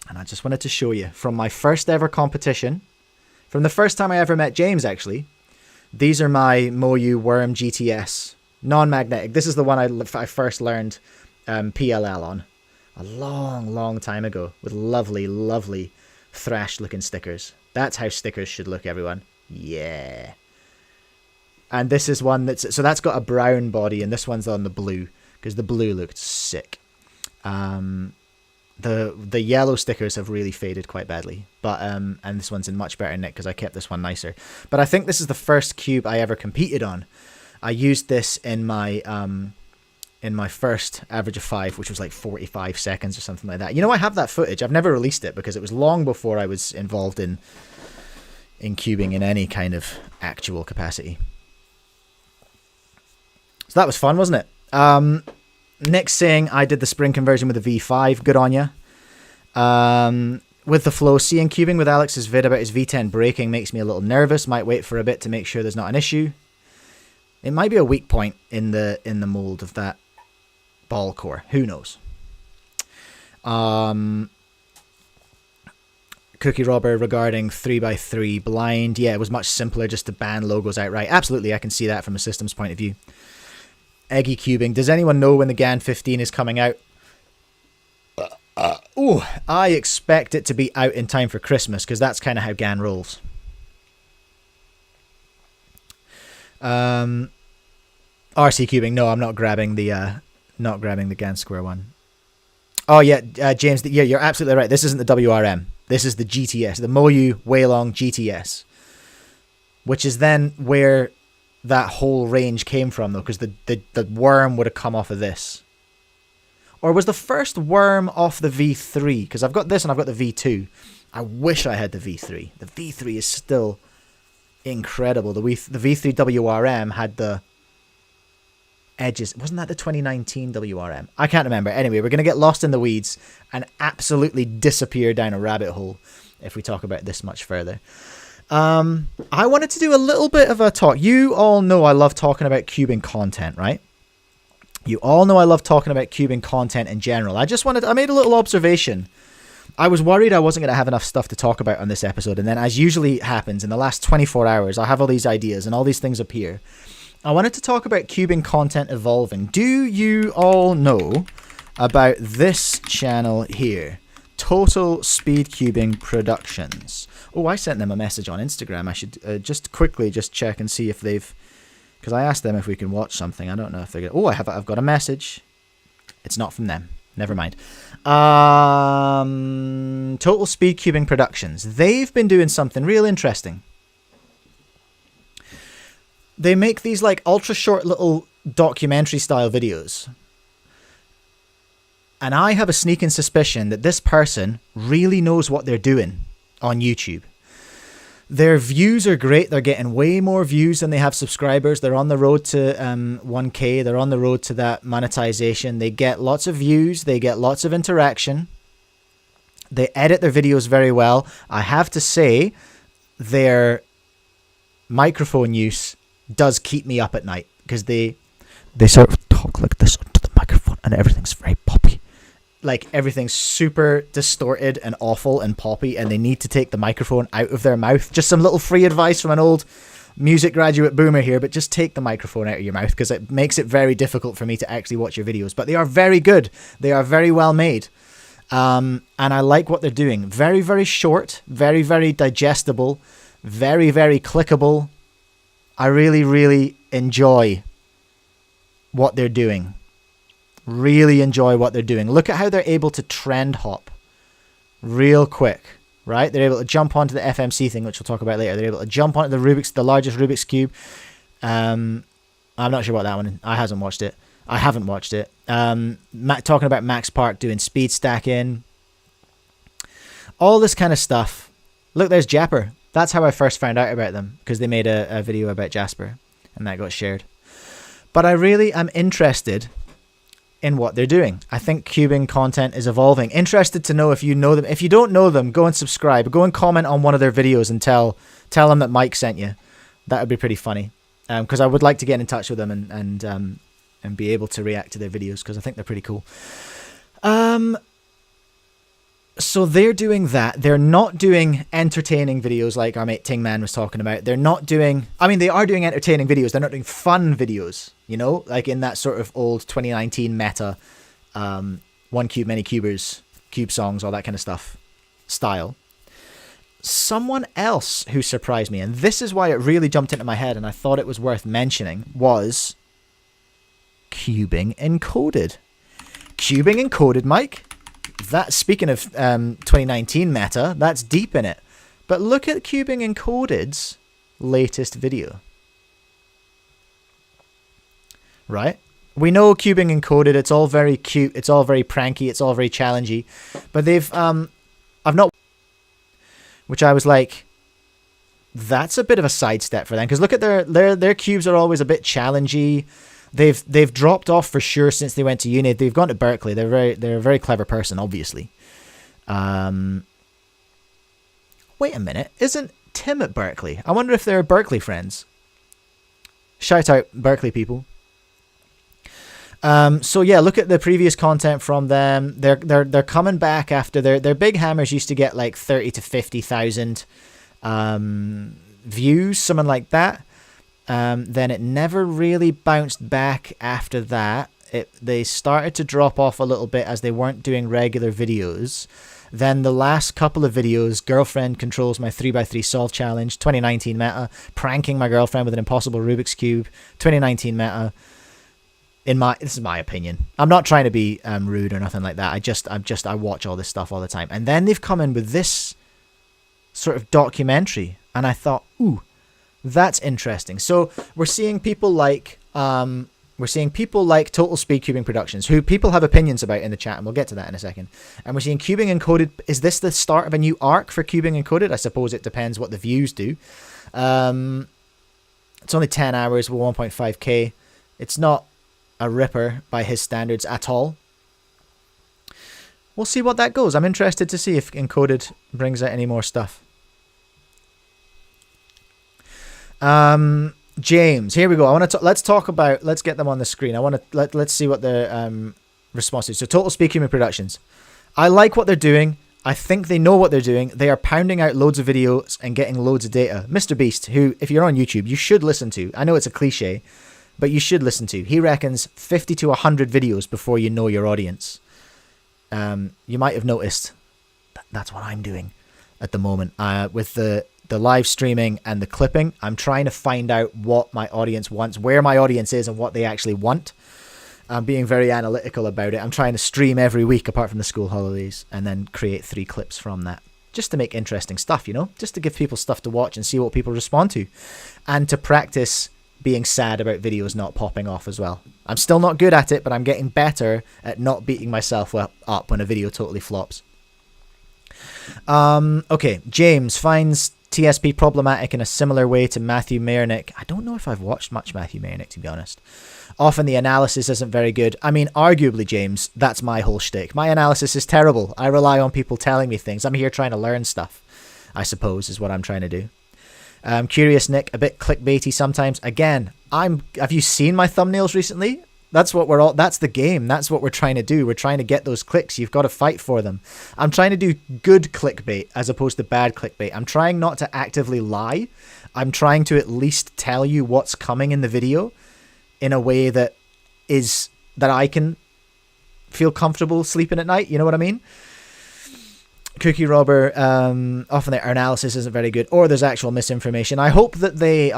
And I just wanted to show you from my first ever competition, from the first time I ever met James, actually. These are my Moyu WRM GTS, non-magnetic. This is the one I first learned PLL on a long time ago, with lovely thrash looking stickers. That's how stickers should look, everyone. Yeah. And this is one so that's got a brown body, and this one's on the blue, because the blue looked sick. The yellow stickers have really faded quite badly, but and this one's in much better nick because I kept this one nicer. But I think this is the first cube I ever competed on. I used this in my first average of 5, which was like 45 seconds or something like that. You know, I have that footage. I've never released it because it was long before I was involved in cubing in any kind of actual capacity. So that was fun, wasn't it? Nick's saying I did the spring conversion with the V5. Good on ya. With the flow, seeing cubing with Alex's vid about his V10 breaking makes me a little nervous. Might wait for a bit to make sure there's not an issue. It might be a weak point in the mold of that ball core. Who knows? Cookie Robber regarding 3x3 blind. Yeah, it was much simpler just to ban logos outright. Absolutely, I can see that from a systems point of view. Eggy Cubing. Does anyone know when the GAN 15 is coming out? I expect it to be out in time for Christmas, because that's kind of how GAN rolls. RC Cubing. No, I'm not grabbing the GAN Square-1. Oh yeah, James. Yeah, you're absolutely right. This isn't the WRM. This is the GTS, the Moyu Weilong GTS, which is then where that whole range came from, though, because the worm would have come off of this. Or was the first worm off the V3? Because I've got this and I've got the V2. I wish I had the V3. The V3 is still incredible. The V3 WRM had the edges. Wasn't that the 2019 WRM? I can't remember. Anyway, we're going to get lost in the weeds and absolutely disappear down a rabbit hole if we talk about this much further. I wanted to do a little bit of a talk. You all know I love talking about cubing content, right? You all know I love talking about cubing content in general. I made a little observation. I was worried I wasn't going to have enough stuff to talk about on this episode. And then, as usually happens, in the last 24 hours, I have all these ideas and all these things appear. I wanted to talk about cubing content evolving. Do you all know about this channel here? Total Speed Cubing Productions. Oh, I sent them a message on Instagram. I should just quickly check and see if they've... Because I asked them if we can watch something. I don't know if they're going to... Oh, I've got a message. It's not from them. Never mind. Total Speed Cubing Productions. They've been doing something real interesting. They make these like ultra short little documentary style videos. And I have a sneaking suspicion that this person really knows what they're doing on YouTube. Their views are great. They're getting way more views than they have subscribers. They're on the road to 1K. They're on the road to that monetization. They get lots of views. They get lots of interaction. They edit their videos very well. I have to say, their microphone use does keep me up at night because they sort of talk like this onto the microphone and everything's very poppy. Like everything's super distorted and awful and poppy, and they need to take the microphone out of their mouth. Just some little free advice from an old music graduate boomer here, but just take the microphone out of your mouth because it makes it very difficult for me to actually watch your videos. But they are very good. They are very well made. And I like what they're doing. Very, very short, very, very digestible, very, very clickable. I really, really enjoy what they're doing. Really enjoy what they're doing. Look at how they're able to trend hop real quick, right? They're able to jump onto the FMC thing, which we'll talk about later. They're able to jump onto the largest Rubik's Cube. I'm not sure what that one. I haven't watched it. Talking about Max Park doing speed stacking. All this kind of stuff. Look, there's Japper. That's how I first found out about them, because they made a video about Jasper, and that got shared. But I really am interested in what they're doing. I think cubing content is evolving. Interested to know if you know them. If you don't know them, go and subscribe. Go and comment on one of their videos and tell them that Mike sent you. That would be pretty funny. Because I would like to get in touch with them and be able to react to their videos, because I think they're pretty cool. So they're doing that. They're not doing entertaining videos like our mate Tingman was talking about. They're not doing... I mean, they are doing entertaining videos. They're not doing fun videos, you know? Like in that sort of old 2019 meta, one cube, many cubers, cube songs, all that kind of stuff style. Someone else who surprised me, and this is why it really jumped into my head and I thought it was worth mentioning, was Cubing Encoded. Cubing Encoded, Mike? That, speaking of 2019 meta, that's deep in it. But look at Cubing Encoded's latest video. Right? We know Cubing Encoded, it's all very cute, it's all very pranky, it's all very challengey. But they've, I've not... Which I was like, that's a bit of a sidestep for them. Because look at their cubes are always a bit challengey. They've dropped off for sure since they went to uni. They've gone to Berkeley. They're a very clever person, obviously. Wait a minute, isn't Tim at Berkeley? I wonder if they're Berkeley friends. Shout out Berkeley people. So yeah, look at the previous content from them. They're coming back after their big hammers used to get like 30 to 50,000 views, something like that. Then it never really bounced back after that. They started to drop off a little bit as they weren't doing regular videos. Then the last couple of videos, Girlfriend Controls My 3x3 Solve Challenge, 2019 meta, Pranking My Girlfriend with an Impossible Rubik's Cube, 2019 meta. This is my opinion. I'm not trying to be rude or nothing like that. I watch all this stuff all the time. And then they've come in with this sort of documentary, and I thought, ooh, that's interesting. So we're seeing people like Total Speed Cubing Productions, who people have opinions about in the chat, and we'll get to that in a second. And we're seeing Cubing Encoded. Is this the start of a new arc for Cubing Encoded? I suppose it depends what the views do. It's only 10 hours with 1.5k. It's not a ripper by his standards at all. We'll see what that goes. I'm interested to see if Encoded brings out any more stuff. James, here we go. Let's get them on the screen. Let's see what the response is. So Total Speedcubing Productions. I like what they're doing. I think they know what they're doing. They are pounding out loads of videos and getting loads of data. Mr. Beast, who, if you're on YouTube, you should listen to. I know it's a cliche, but you should listen to. He reckons 50 to 100 videos before you know your audience. You might have noticed that's what I'm doing at the moment. With the live streaming and the clipping, I'm trying to find out what my audience wants, where my audience is, and what they actually want. I'm being very analytical about it. I'm trying to stream every week apart from the school holidays and then create 3 clips from that just to make interesting stuff, you know, just to give people stuff to watch and see what people respond to, and to practice being sad about videos not popping off as well. I'm still not good at it, but I'm getting better at not beating myself up when a video totally flops. Okay, James finds TSP problematic in a similar way to Matthew Mayernick. I don't know if I've watched much Matthew Mayernick, to be honest. Often the analysis isn't very good. I mean, arguably, James, that's my whole shtick. My analysis is terrible. I rely on people telling me things. I'm here trying to learn stuff, I suppose, is what I'm trying to do. Curious Nick, a bit clickbaity sometimes. Again, have you seen my thumbnails recently? That's the game. That's what we're trying to do. We're trying to get those clicks. You've got to fight for them. I'm trying to do good clickbait as opposed to bad clickbait. I'm trying not to actively lie. I'm trying to at least tell you what's coming in the video in a way that I can feel comfortable sleeping at night. You know what I mean? Cookie Robber, often their analysis isn't very good, or there's actual misinformation. I hope that they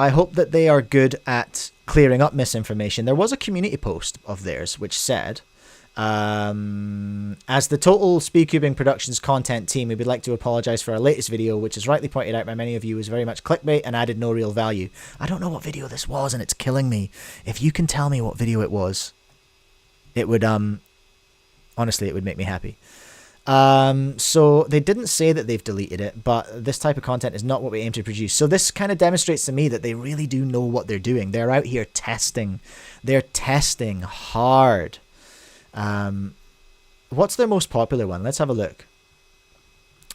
are good at clearing up misinformation. There was a community post of theirs which said, as the Total Speedcubing Productions content team, we would like to apologize for our latest video, which is rightly pointed out by many of you is very much clickbait and added no real value. I don't know what video this was, and it's killing me. If you can tell me what video it was, it would honestly, it would make me happy. So they didn't say that they've deleted it, but this type of content is not what we aim to produce. So this kind of demonstrates to me that they really do know what they're doing. They're out here testing. They're testing hard. What's their most popular one? Let's have a look.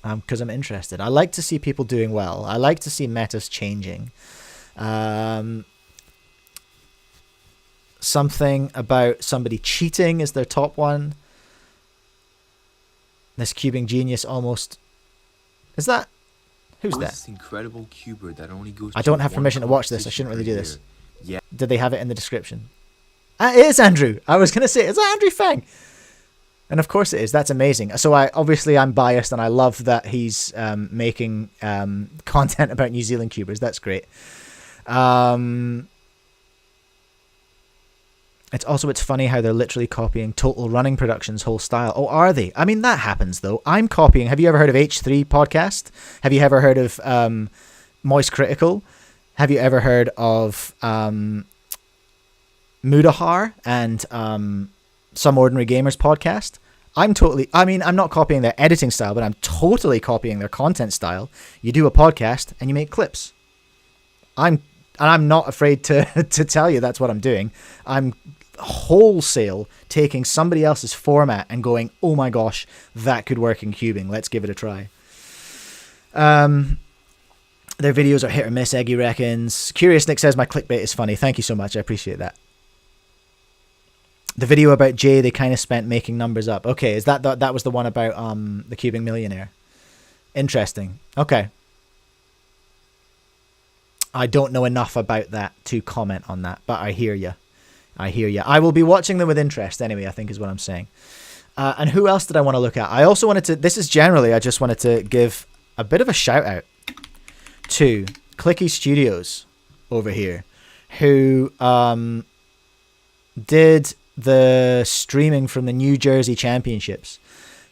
Because I'm interested. I like to see people doing well. I like to see metas changing. Something about somebody cheating is their top one. This cubing genius almost. Is that? Who's that? This incredible cuber that only goes. I don't have permission to watch this. I shouldn't really do this. Yeah. Did they have it in the description? It is Andrew. I was gonna say, is that Andrew Feng? And of course it is. That's amazing. So I'm biased, and I love that he's making content about New Zealand cubers. That's great. It's funny how they're literally copying Total Running Productions' whole style. Oh, are they? I mean, that happens, though. I'm copying. Have you ever heard of H3 Podcast? Have you ever heard of Moist Critical? Have you ever heard of Mudahar and Some Ordinary Gamers Podcast? I'm not copying their editing style, but I'm totally copying their content style. You do a podcast and you make clips. I'm not afraid to tell you that's what I'm doing. I'm wholesale taking somebody else's format and going, oh my gosh, that could work in cubing. Let's give it a try. Their videos are hit or miss, Eggy reckons. Curious Nick says my clickbait is funny. Thank you so much. I appreciate that. The video about Jay, they kind of spent making numbers up. Okay, is that was the one about the cubing millionaire? Interesting. Okay. I don't know enough about that to comment on that, but I hear you. I will be watching them with interest anyway, I think is what I'm saying. And who else did I want to look at? I also wanted to, I just wanted to give a bit of a shout out to Clicky Studios over here, who did the streaming from the New Jersey Championships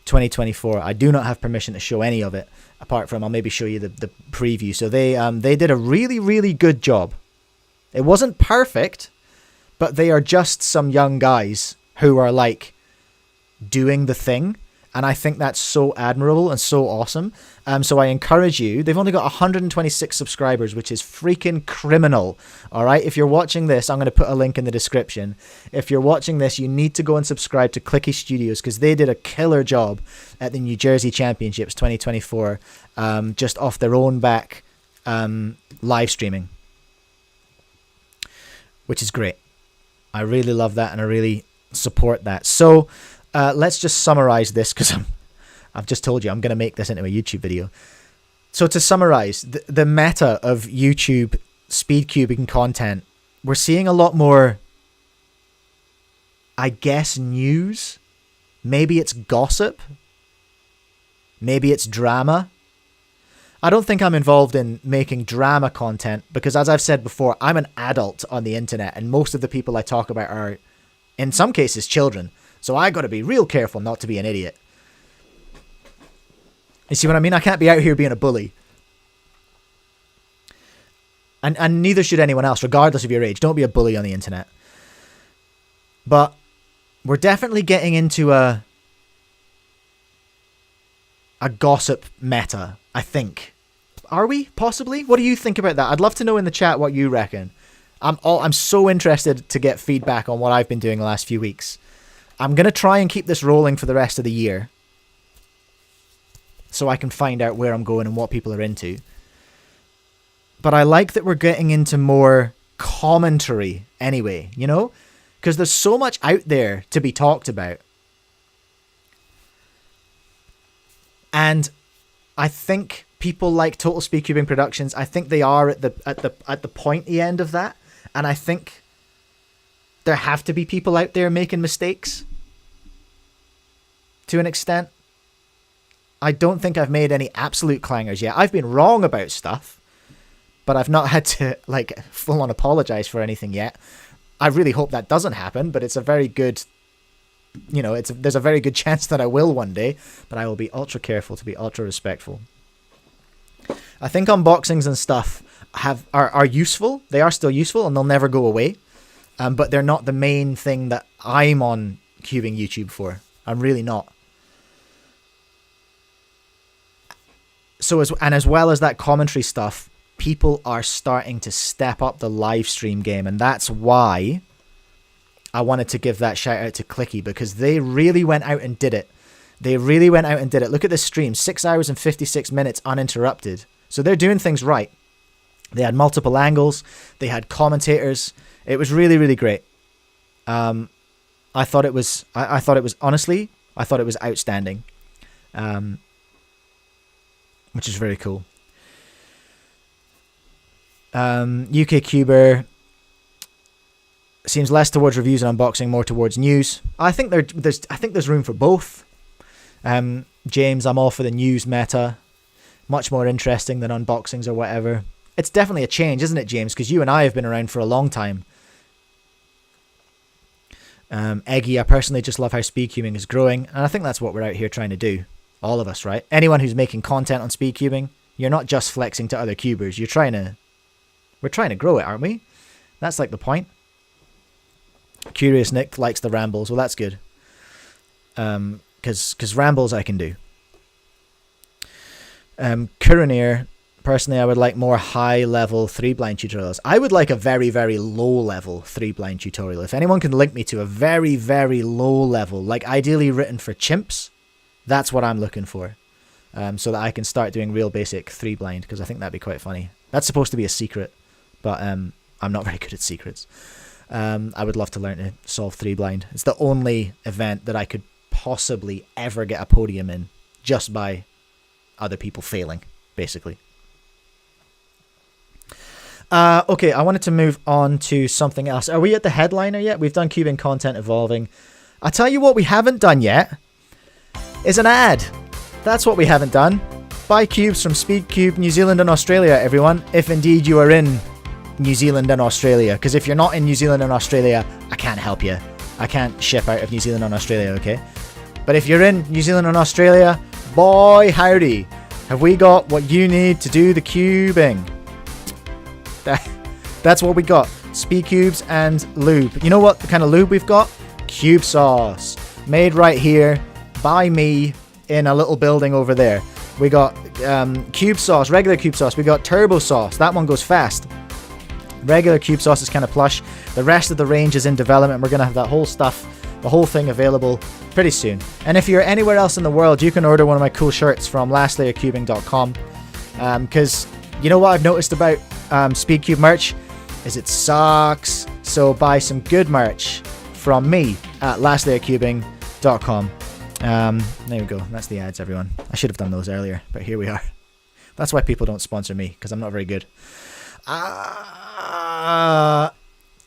2024. I do not have permission to show any of it, apart from I'll maybe show you the preview. So they did a really, really good job. It wasn't perfect, but they are just some young guys who are like doing the thing, And I think that's so admirable and so awesome. So I encourage you. They've only got 126 subscribers, which is freaking criminal. All right. If you're watching this, I'm going to put a link in the description. If you're watching this, you need to go and subscribe to Clicky Studios because they did a killer job at the New Jersey Championships 2024, just off their own back, live streaming, which is great. I really love that and I really support that. So let's just summarize this because I've just told you I'm going to make this into a YouTube video. So to summarize, the meta of YouTube speedcubing content, we're seeing a lot more, I guess, news. Maybe it's gossip. Maybe it's drama. I don't think I'm involved in making drama content because, as I've said before, I'm an adult on the internet and most of the people I talk about are, in some cases, children. So I got to be real careful not to be an idiot. You see what I mean? I can't be out here being a bully. And neither should anyone else, regardless of your age. Don't be a bully on the internet. But we're definitely getting into a gossip meta, I think. Are we? Possibly? What do you think about that? I'd love to know in the chat what you reckon. I'm so interested to get feedback on what I've been doing the last few weeks. I'm going to try and keep this rolling for the rest of the year so I can find out where I'm going and what people are into. But I like that we're getting into more commentary anyway, you know? Because there's so much out there to be talked about. And I think people like Total Speedcubing Productions, I think they are at the pointy end of that. And I think there have to be people out there making mistakes to an extent. I don't think I've made any absolute clangers yet. I've been wrong about stuff, but I've not had to like full on apologize for anything yet. I really hope that doesn't happen, but it's a very good, you know, there's a very good chance that I will one day, but I will be ultra careful to be ultra respectful. I think unboxings and stuff are useful. They are still useful and they'll never go away. But they're not the main thing that I'm on cubing YouTube for. I'm really not. So as well as that commentary stuff, people are starting to step up the live stream game, and that's why I wanted to give that shout out to Clicky, because they really went out and did it. They really went out and did it. Look at this stream, 6 hours and 56 minutes uninterrupted. So they're doing things right. They had multiple angles. They had commentators. It was really, really great. I thought it was honestly, I thought it was outstanding. Which is very cool. UK Cuber seems less towards reviews and unboxing, more towards news. I think there's room for both. James, I'm all for the news meta. Much more interesting than unboxings or whatever. It's definitely a change, isn't it, James? Because you and I have been around for a long time. Eggy, I personally just love how speedcubing is growing, and I think that's what we're out here trying to do. All of us, right? Anyone who's making content on speedcubing, you're not just flexing to other cubers. We're trying to grow it, aren't we? That's like the point. Curious Nick likes the rambles. Well, that's good. Because rambles I can do. Kuranir, personally, I would like more high-level 3-blind tutorials. I would like a very, very low-level 3-blind tutorial. If anyone can link me to a very, very low-level, like ideally written for chimps, that's what I'm looking for. So that I can start doing real basic 3-blind, because I think that'd be quite funny. That's supposed to be a secret, but I'm not very good at secrets. I would love to learn to solve 3-blind. It's the only event that I could possibly ever get a podium in, just by other people failing, basically. Okay, I wanted to move on to something else. Are we at the headliner yet? We've done cubing content evolving. I'll tell you what we haven't done yet is an ad. That's what we haven't done. Buy cubes from Speedcube New Zealand and Australia, everyone, if indeed you are in New Zealand and Australia. Because if you're not in New Zealand and Australia, I can't help you. I can't ship out of New Zealand and Australia, okay? But if you're in New Zealand and Australia, boy howdy, have we got what you need to do the cubing. That's what we got. Speed cubes and lube. You know what kind of lube we've got? Cube sauce. Made right here by me in a little building over there. We got cube sauce, regular cube sauce. We got turbo sauce. That one goes fast. Regular cube sauce is kind of plush. The rest of the range is in development. We're going to have that whole stuff, the whole thing available pretty soon. And if you're anywhere else in the world, you can order one of my cool shirts from lastlayercubing.com. Because you know what I've noticed about Speedcube merch is it sucks. So buy some good merch from me at lastlayercubing.com. There we go. That's the ads, everyone. I should have done those earlier, but here we are. That's why people don't sponsor me, because I'm not very good.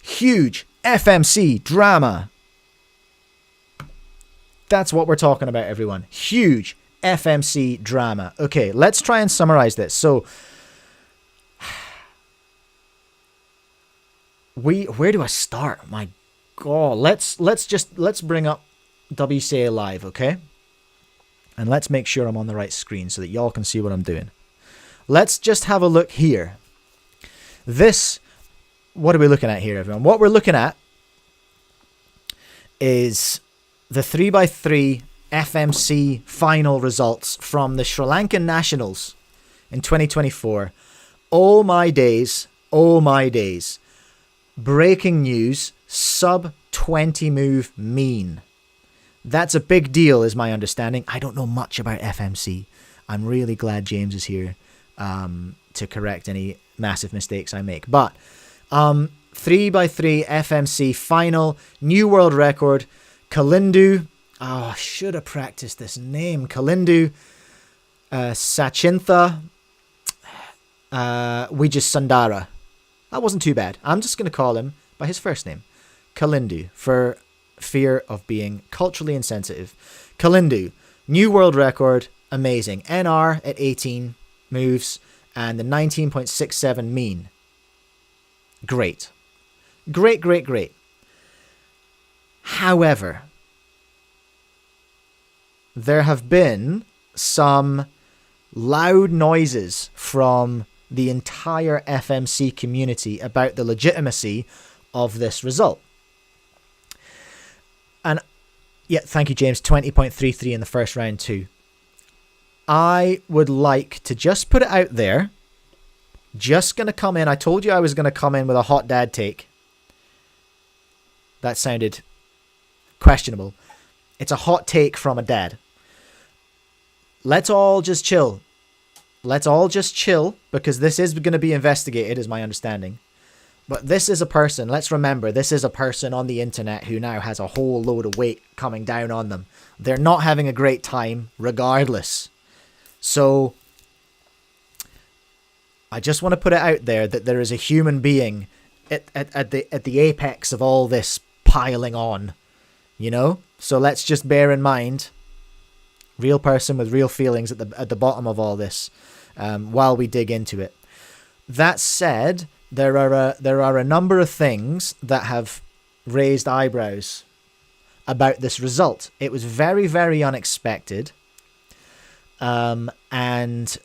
Huge FMC drama. That's what we're talking about, everyone. Huge FMC drama. Okay, let's try and summarize this. So, where do I start? My God, let's bring up WCA Live, okay? And let's make sure I'm on the right screen so that y'all can see what I'm doing. Let's just have a look here. What are we looking at here, everyone? What we're looking at is the 3x3 FMC final results from the Sri Lankan Nationals in 2024. Oh my days. Oh my days. Breaking news, sub 20 move mean. That's a big deal, is my understanding. I don't know much about FMC. I'm really glad James is here to correct any massive mistakes I make. But 3x3 FMC final, new world record, Kalindu. Oh, I should have practiced this name. Kalindu Sachintha Wijasundara. That wasn't too bad. I'm just going to call him by his first name, Kalindu, for fear of being culturally insensitive. Kalindu, new world record, amazing. NR at 18 moves and the 19.67 mean. Great. Great, great, great. However, there have been some loud noises from the entire FMC community about the legitimacy of this result. And yeah, thank you, James. 20.33 in the first round too. I would like to just put it out there. Just going to come in. I told you I was going to come in with a hot dad take. That sounded questionable. It's a hot take from a dad. Let's all just chill. Let's all just chill, because this is going to be investigated, is my understanding. But this is a person, let's remember, this is a person on the internet who now has a whole load of weight coming down on them. They're not having a great time, regardless. So, I just want to put it out there that there is a human being at the apex of all this piling on, you know? So let's just bear in mind, real person with real feelings at the bottom of all this, while we dig into it. That said, there are a number of things that have raised eyebrows about this result. It was very, very unexpected, and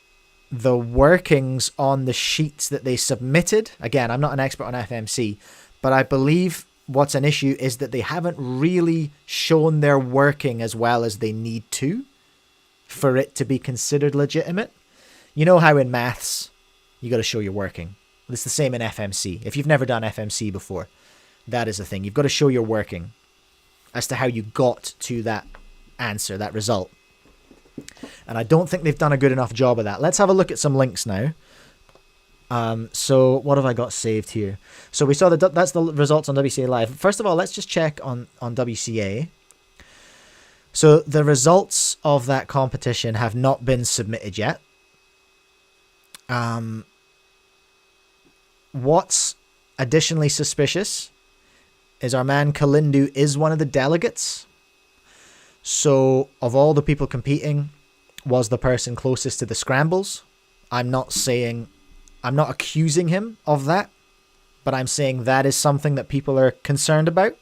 the workings on the sheets that they submitted. Again, I'm not an expert on FMC, but I believe what's an issue is that they haven't really shown their working as well as they need to for it to be considered legitimate. You know how in maths, you got to show your working. It's the same in FMC. If you've never done FMC before, that is the thing. You've got to show your working as to how you got to that answer, that result. And I don't think they've done a good enough job of that. Let's have a look at some links now. So what have I got saved here? So we saw that's the results on WCA Live. First of all, let's just check on WCA. So the results of that competition have not been submitted yet. What's additionally suspicious is our man Kalindu is one of the delegates. So of all the people competing, was the person closest to the scrambles. I'm not accusing him of that, but I'm saying that is something that people are concerned about.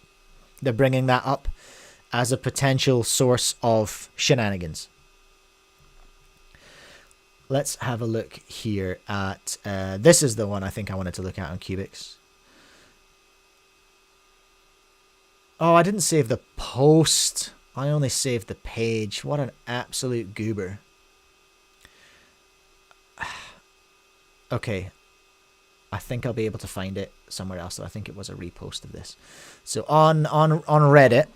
They're bringing that up as a potential source of shenanigans. Let's have a look here at, this is the one I think I wanted to look at on Cubix. Oh, I didn't save the post. I only saved the page. What an absolute goober. Okay. I think I'll be able to find it somewhere else. So I think it was a repost of this. So on Reddit,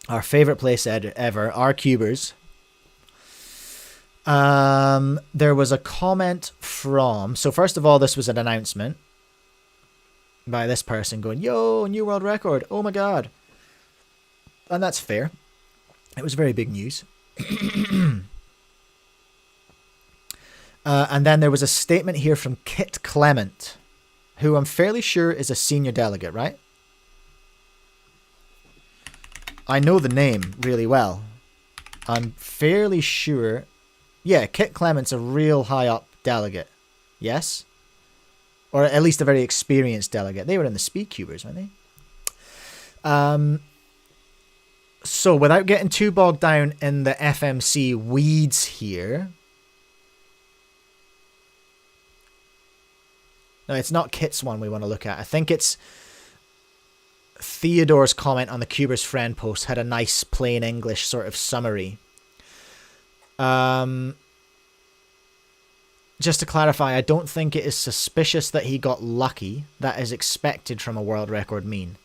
our favorite place ever, our cubers. There was a comment from. So first of all, this was an announcement by this person going, "Yo, new world record! Oh my god!" And that's fair. It was very big news. And then there was a statement here from Kit Clement, who I'm fairly sure is a senior delegate, right? I know the name really well. I'm fairly sure. Yeah, Kit Clement's a real high up delegate. Yes? Or at least a very experienced delegate. They were in the speedcubers, weren't they? So without getting too bogged down in the FMC weeds here. No, it's not Kit's one we want to look at. I think it's Theodore's comment on the Cuber's friend post had a nice plain English sort of summary. Just to clarify, I don't think it is suspicious that he got lucky. That is expected from a world record mean.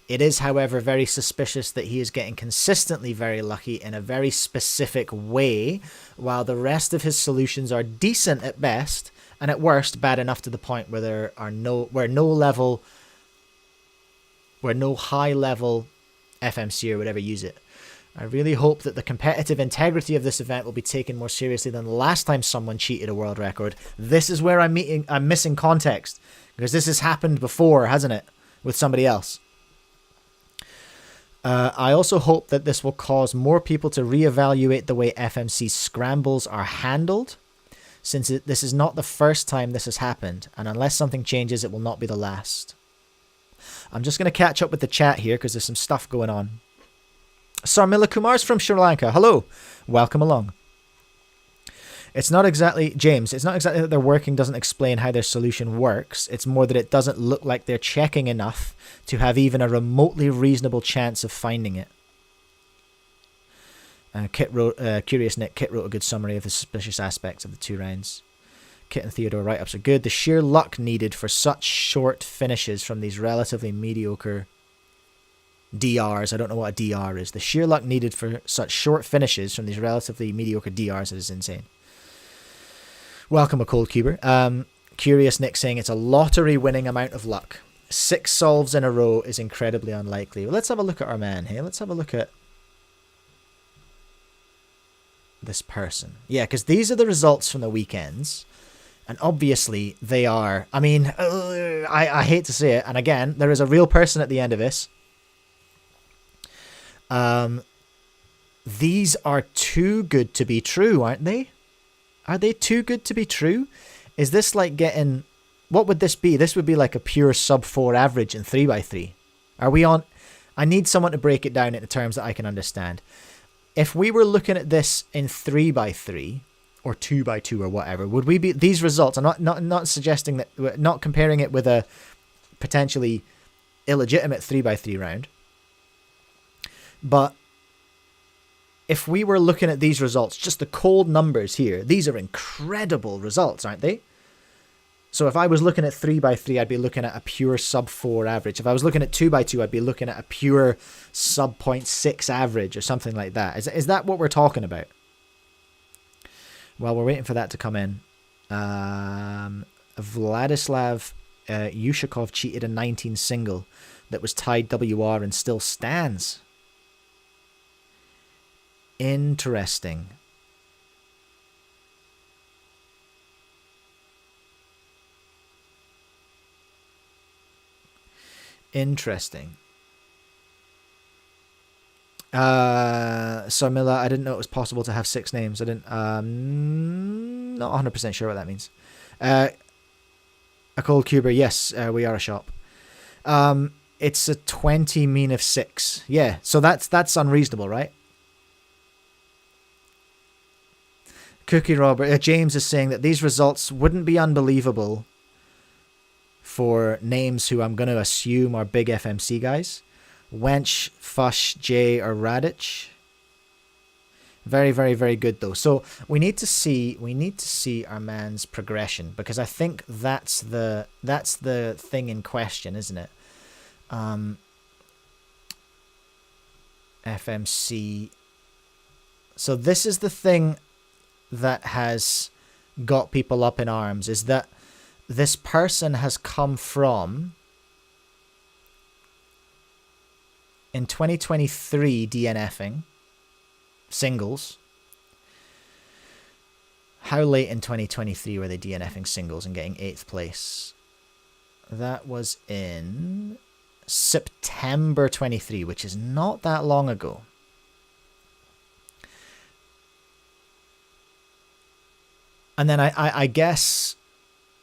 It is, however, very suspicious that he is getting consistently very lucky in a very specific way, while the rest of his solutions are decent at best, and at worst, bad enough to the point where there are no high level FMC or whatever use it. I really hope that the competitive integrity of this event will be taken more seriously than the last time someone cheated a world record. This is where I'm missing context, because this has happened before, hasn't it, with somebody else. I also hope that this will cause more people to reevaluate the way FMC scrambles are handled, since this is not the first time this has happened, and unless something changes, it will not be the last. I'm just going to catch up with the chat here, because there's some stuff going on. Sarmila Kumar's from Sri Lanka. Hello. Welcome along. It's not exactly, James, it's not exactly that their working doesn't explain how their solution works. It's more that it doesn't look like they're checking enough to have even a remotely reasonable chance of finding it. Curious Nick, Kit wrote a good summary of the suspicious aspects of the 2 rounds. Kit and Theodore write-ups are good. The sheer luck needed for such short finishes from these relatively mediocre DRs. I don't know what a DR is. The sheer luck needed for such short finishes from these relatively mediocre DRs is insane. Welcome, a cold cuber. Curious Nick saying it's a lottery-winning amount of luck. 6 solves in a row is incredibly unlikely. Well, let's have a look at our man here. Let's have a look at this person. Yeah, because these are the results from the weekends. And obviously they are, I mean, I hate to say it. And again, there is a real person at the end of this. These are too good to be true, aren't they? Are they too good to be true? Is this like getting, what would this be? This would be like a pure sub 4 average in 3x3. Are we on, I need someone to break it down into terms that I can understand. If we were looking at this in 3x3 or 2x2 or whatever, would we be, these results, I'm not suggesting that, not comparing it with a potentially illegitimate 3x3 round. But if we were looking at these results, just the cold numbers here, these are incredible results, aren't they? So if I was looking at 3x3, I'd be looking at a pure sub 4 average. If I was looking at 2x2, I'd be looking at a pure sub 0.6 average or something like that. Is that what we're talking about? Well, we're waiting for that to come in. Vladislav Yushakov cheated a 19 single that was tied WR and still stands. Interesting. Interesting. So Miller, I didn't know it was possible to have 6 names. I didn't, not 100% sure what that means. A cold cuber, yes, we are a shop. It's a 20 mean of 6. Yeah, so that's unreasonable, right? Cookie Robert, James is saying that these results wouldn't be unbelievable for names who I'm going to assume are big FMC guys. Wench, Fush, J, or Radic. Very, very, very good though. So we need to see our man's progression, because I think that's the thing in question, isn't it? FMC. So this is the thing that has got people up in arms, is that this person has come from, in 2023, DNFing singles. How late in 2023 were they DNFing singles and getting 8th place? That was in September 23, which is not that long ago. And then I guess,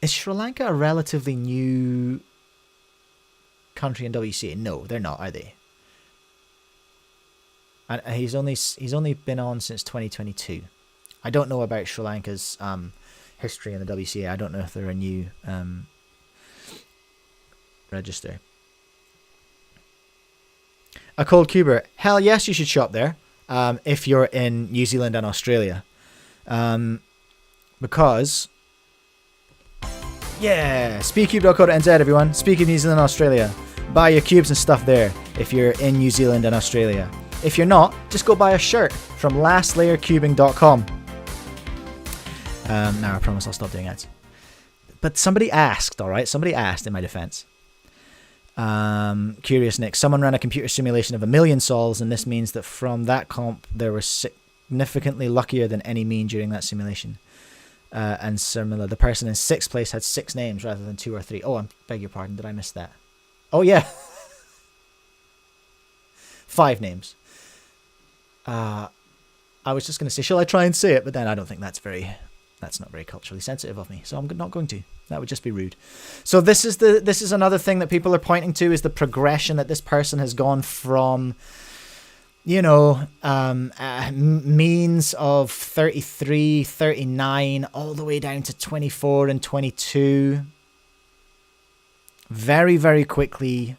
is Sri Lanka a relatively new country in WCA? No, they're not, are they? And he's only been on since 2022. I don't know about Sri Lanka's history in the WCA. I don't know if they're a new register. A cold cuber. Hell yes, you should shop there if you're in New Zealand and Australia. Because, yeah, speedcube.co.nz, everyone. Speedcube New Zealand and Australia. Buy your cubes and stuff there if you're in New Zealand and Australia. If you're not, just go buy a shirt from lastlayercubing.com. Now I promise I'll stop doing ads. But somebody asked, alright? Somebody asked in my defense. Curious Nick. Someone ran a computer simulation of 1,000,000 solves, and this means that from that comp, they were significantly luckier than any mean during that simulation. And similar, the person in 6th place had 6 names rather than 2 or 3. Oh, I beg your pardon. Did I miss that? Oh, yeah. 5 names. I was just going to say, shall I try and say it? But then I don't think that's not very culturally sensitive of me. So I'm not going to. That would just be rude. So this is another thing that people are pointing to, is the progression that this person has gone from, you know, means of 33, 39, all the way down to 24 and 22. Very, very quickly.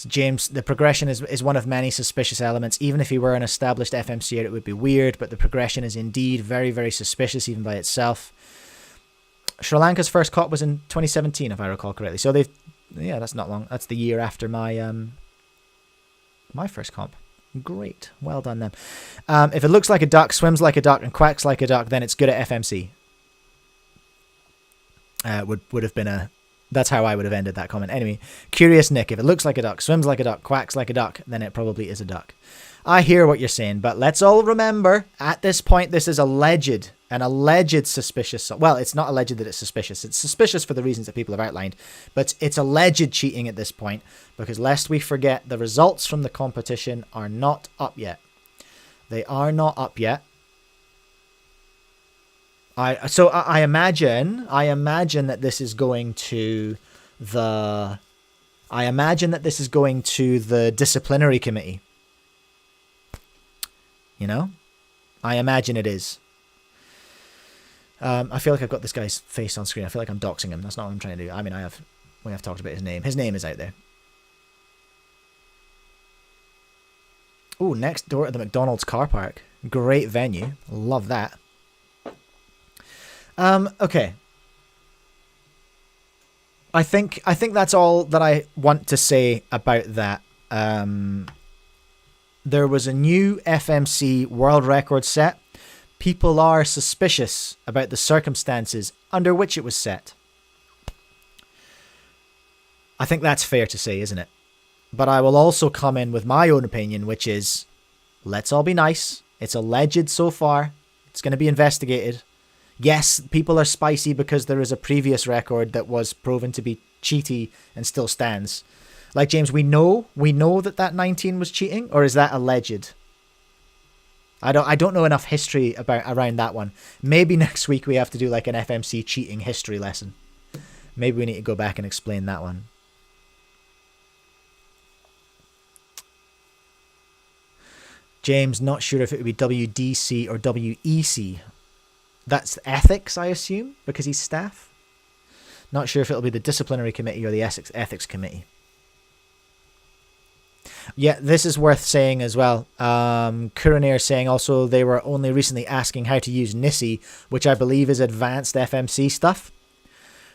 James, the progression is one of many suspicious elements. Even if he were an established FMCer, it would be weird, but the progression is indeed very, very suspicious even by itself. Sri Lanka's first COP was in 2017, if I recall correctly. So that's not long. That's the year after my my first comp. Great. Well done them. If it looks like a duck, swims like a duck, and quacks like a duck, then it's good at FMC. Would have been a... That's how I would have ended that comment. Anyway, Curious Nick, if it looks like a duck, swims like a duck, quacks like a duck, then it probably is a duck. I hear what you're saying, but let's all remember, at this point, this is an alleged suspicious... Well, it's not alleged that it's suspicious. It's suspicious for the reasons that people have outlined, but it's alleged cheating at this point, because lest we forget, the results from the competition are not up yet. They are not up yet. I imagine that this is going to the disciplinary committee. You know? I imagine it is. I feel like I've got this guy's face on screen. I feel like I'm doxing him. That's not what I'm trying to do. I mean, we have talked about his name. His name is out there. Ooh, next door to the McDonald's car park. Great venue. Love that. Okay. I think that's all that I want to say about that. There was a new FMC world record set. People are suspicious about the circumstances under which it was set. I think that's fair to say, isn't it? But I will also come in with my own opinion, which is, let's all be nice. It's alleged so far. It's going to be investigated. Yes, people are spicy because there is a previous record that was proven to be cheaty and still stands. Like, James, we know that 19 was cheating, or is that alleged? I don't know enough history around that one. Maybe next week we have to do like an FMC cheating history lesson. Maybe we need to go back and explain that one. James, not sure if it would be WDC or WEC. That's ethics, I assume, because he's staff. Not sure if it'll be the disciplinary committee or the ethics committee. Yeah, this is worth saying as well. Kuranair saying also they were only recently asking how to use NISI, which I believe is advanced FMC stuff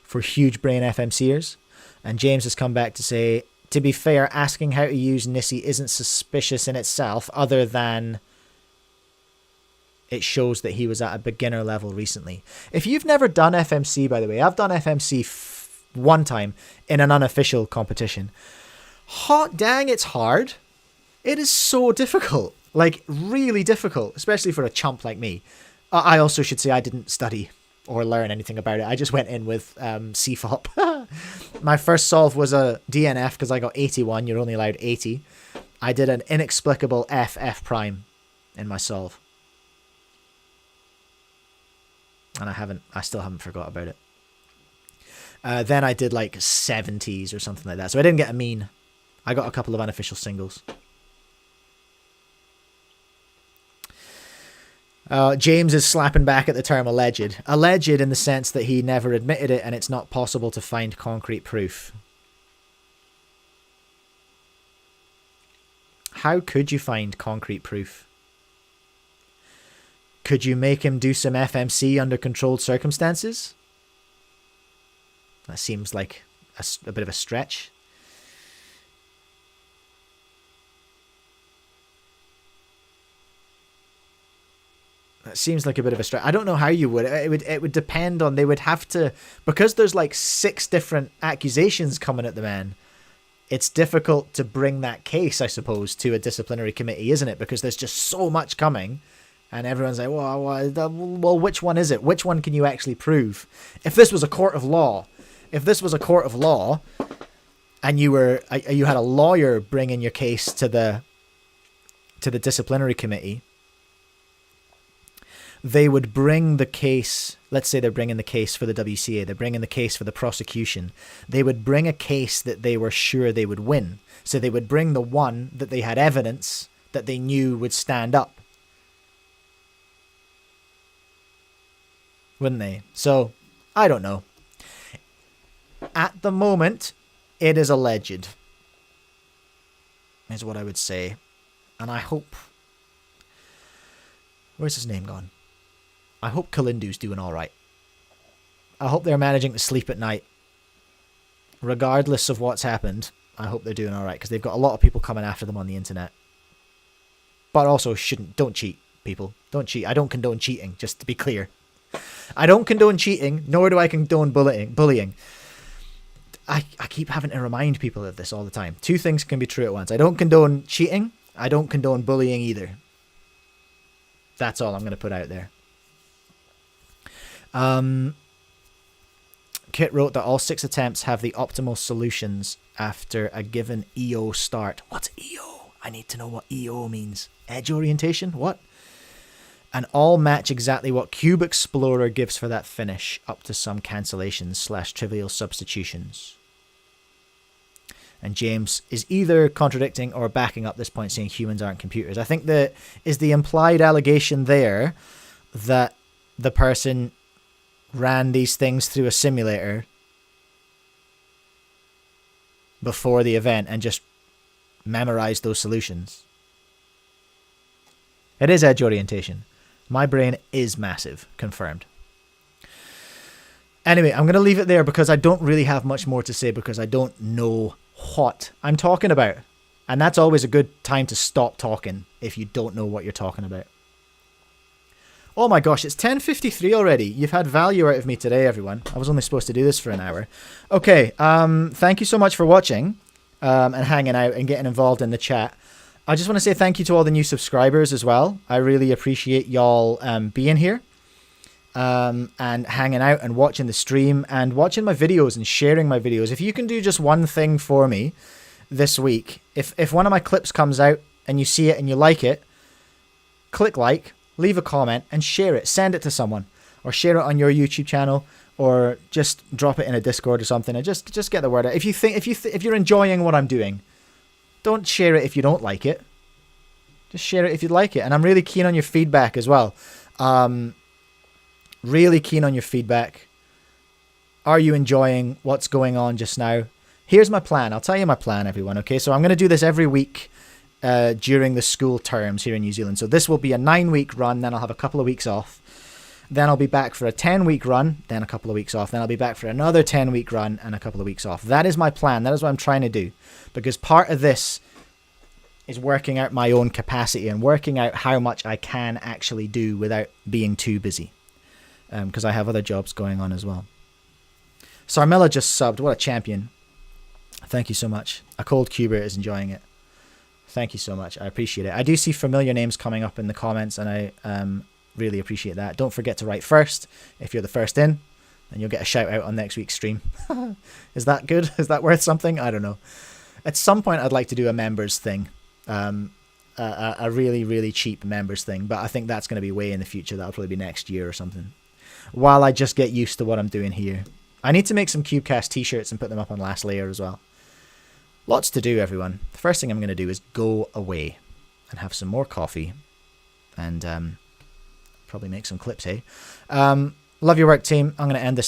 for huge brain FMCers. And James has come back to say, to be fair, asking how to use NISI isn't suspicious in itself, other than it shows that he was at a beginner level recently. If you've never done FMC, by the way, I've done FMC one time in an unofficial competition. Hot dang, it's hard. It is so difficult. Like, really difficult, especially for a chump like me. I also should say I didn't study or learn anything about it. I just went in with CFOP. My first solve was a DNF because I got 81. You're only allowed 80. I did an inexplicable F prime in my solve. And I still haven't forgot about it. Then I did like 70s or something like that. So I didn't get a mean. I got a couple of unofficial singles. James is slapping back at the term alleged. Alleged in the sense that he never admitted it and it's not possible to find concrete proof. How could you find concrete proof? Could you make him do some FMC under controlled circumstances? That seems like a bit of a stretch. That seems like a bit of a stretch. I don't know how you would. It would depend on, they would have to, because there's like 6 different accusations coming at the man. It's difficult to bring that case, I suppose, to a disciplinary committee, isn't it? Because there's just so much coming, and everyone's like, well, which one is it? Which one can you actually prove? If this was a court of law, and you had a lawyer bringing your case to the disciplinary committee, they would bring the case. Let's say they're bringing the case for the WCA. They're bringing the case for the prosecution. They would bring a case that they were sure they would win. So they would bring the one that they had evidence that they knew would stand up. Wouldn't they? So, I don't know. At the moment, it is alleged, is what I would say. And I hope... Where's his name gone? I hope Kalindu's doing alright. I hope they're managing to sleep at night. Regardless of what's happened, I hope they're doing alright, because they've got a lot of people coming after them on the internet. But also, don't cheat, people. Don't cheat. I don't condone cheating, just to be clear. I don't condone cheating, nor do I condone bullying. I keep having to remind people of this all the time. 2 things can be true at once. I don't condone cheating. I don't condone bullying either. That's all I'm going to put out there. Kit wrote that all 6 attempts have the optimal solutions after a given EO start. What's EO? I need to know what EO means. Edge orientation? What? And all match exactly what Cube Explorer gives for that finish, up to some cancellations / trivial substitutions. And James is either contradicting or backing up this point, saying humans aren't computers. I think that is the implied allegation there that the person ran these things through a simulator before the event and just memorized those solutions. It is edge orientation. My brain is massive. Confirmed. Anyway, I'm going to leave it there because I don't really have much more to say because I don't know what I'm talking about. And that's always a good time to stop talking if you don't know what you're talking about. Oh my gosh, it's 10:53 already. You've had value out of me today, everyone. I was only supposed to do this for an hour. Okay, thank you so much for watching and hanging out and getting involved in the chat. I just want to say thank you to all the new subscribers as well. I really appreciate y'all being here and hanging out and watching the stream and watching my videos and sharing my videos. If you can do just one thing for me this week, if one of my clips comes out and you see it and you like it, click like, leave a comment and share it. Send it to someone or share it on your YouTube channel or just drop it in a Discord or something and just get the word out. If you're enjoying what I'm doing, don't share it if you don't like it. Just share it if you like it. And I'm really keen on your feedback as well. Really keen on your feedback. Are you enjoying what's going on just now? Here's my plan. I'll tell you my plan, everyone. Okay, so I'm going to do this every week during the school terms here in New Zealand. So this will be a 9-week run, then I'll have a couple of weeks off. Then I'll be back for a 10-week run, then a couple of weeks off. Then I'll be back for another 10-week run and a couple of weeks off. That is my plan. That is what I'm trying to do. Because part of this is working out my own capacity and working out how much I can actually do without being too busy. Because I have other jobs going on as well. Sarmilla just subbed. What a champion. Thank you so much. A cold cuber is enjoying it. Thank you so much. I appreciate it. I do see familiar names coming up in the comments, and I really appreciate that. Don't forget to write first if you're the first in, and you'll get a shout out on next week's stream. Is that good? Is that worth something? I don't know. At some point, I'd like to do a members thing. A really, really cheap members thing, but I think that's going to be way in the future. That'll probably be next year or something. While I just get used to what I'm doing here. I need to make some Cubecast t-shirts and put them up on Last Layer as well. Lots to do, everyone. The first thing I'm going to do is go away and have some more coffee and probably make some clips, hey? Love your work, team. I'm going to end this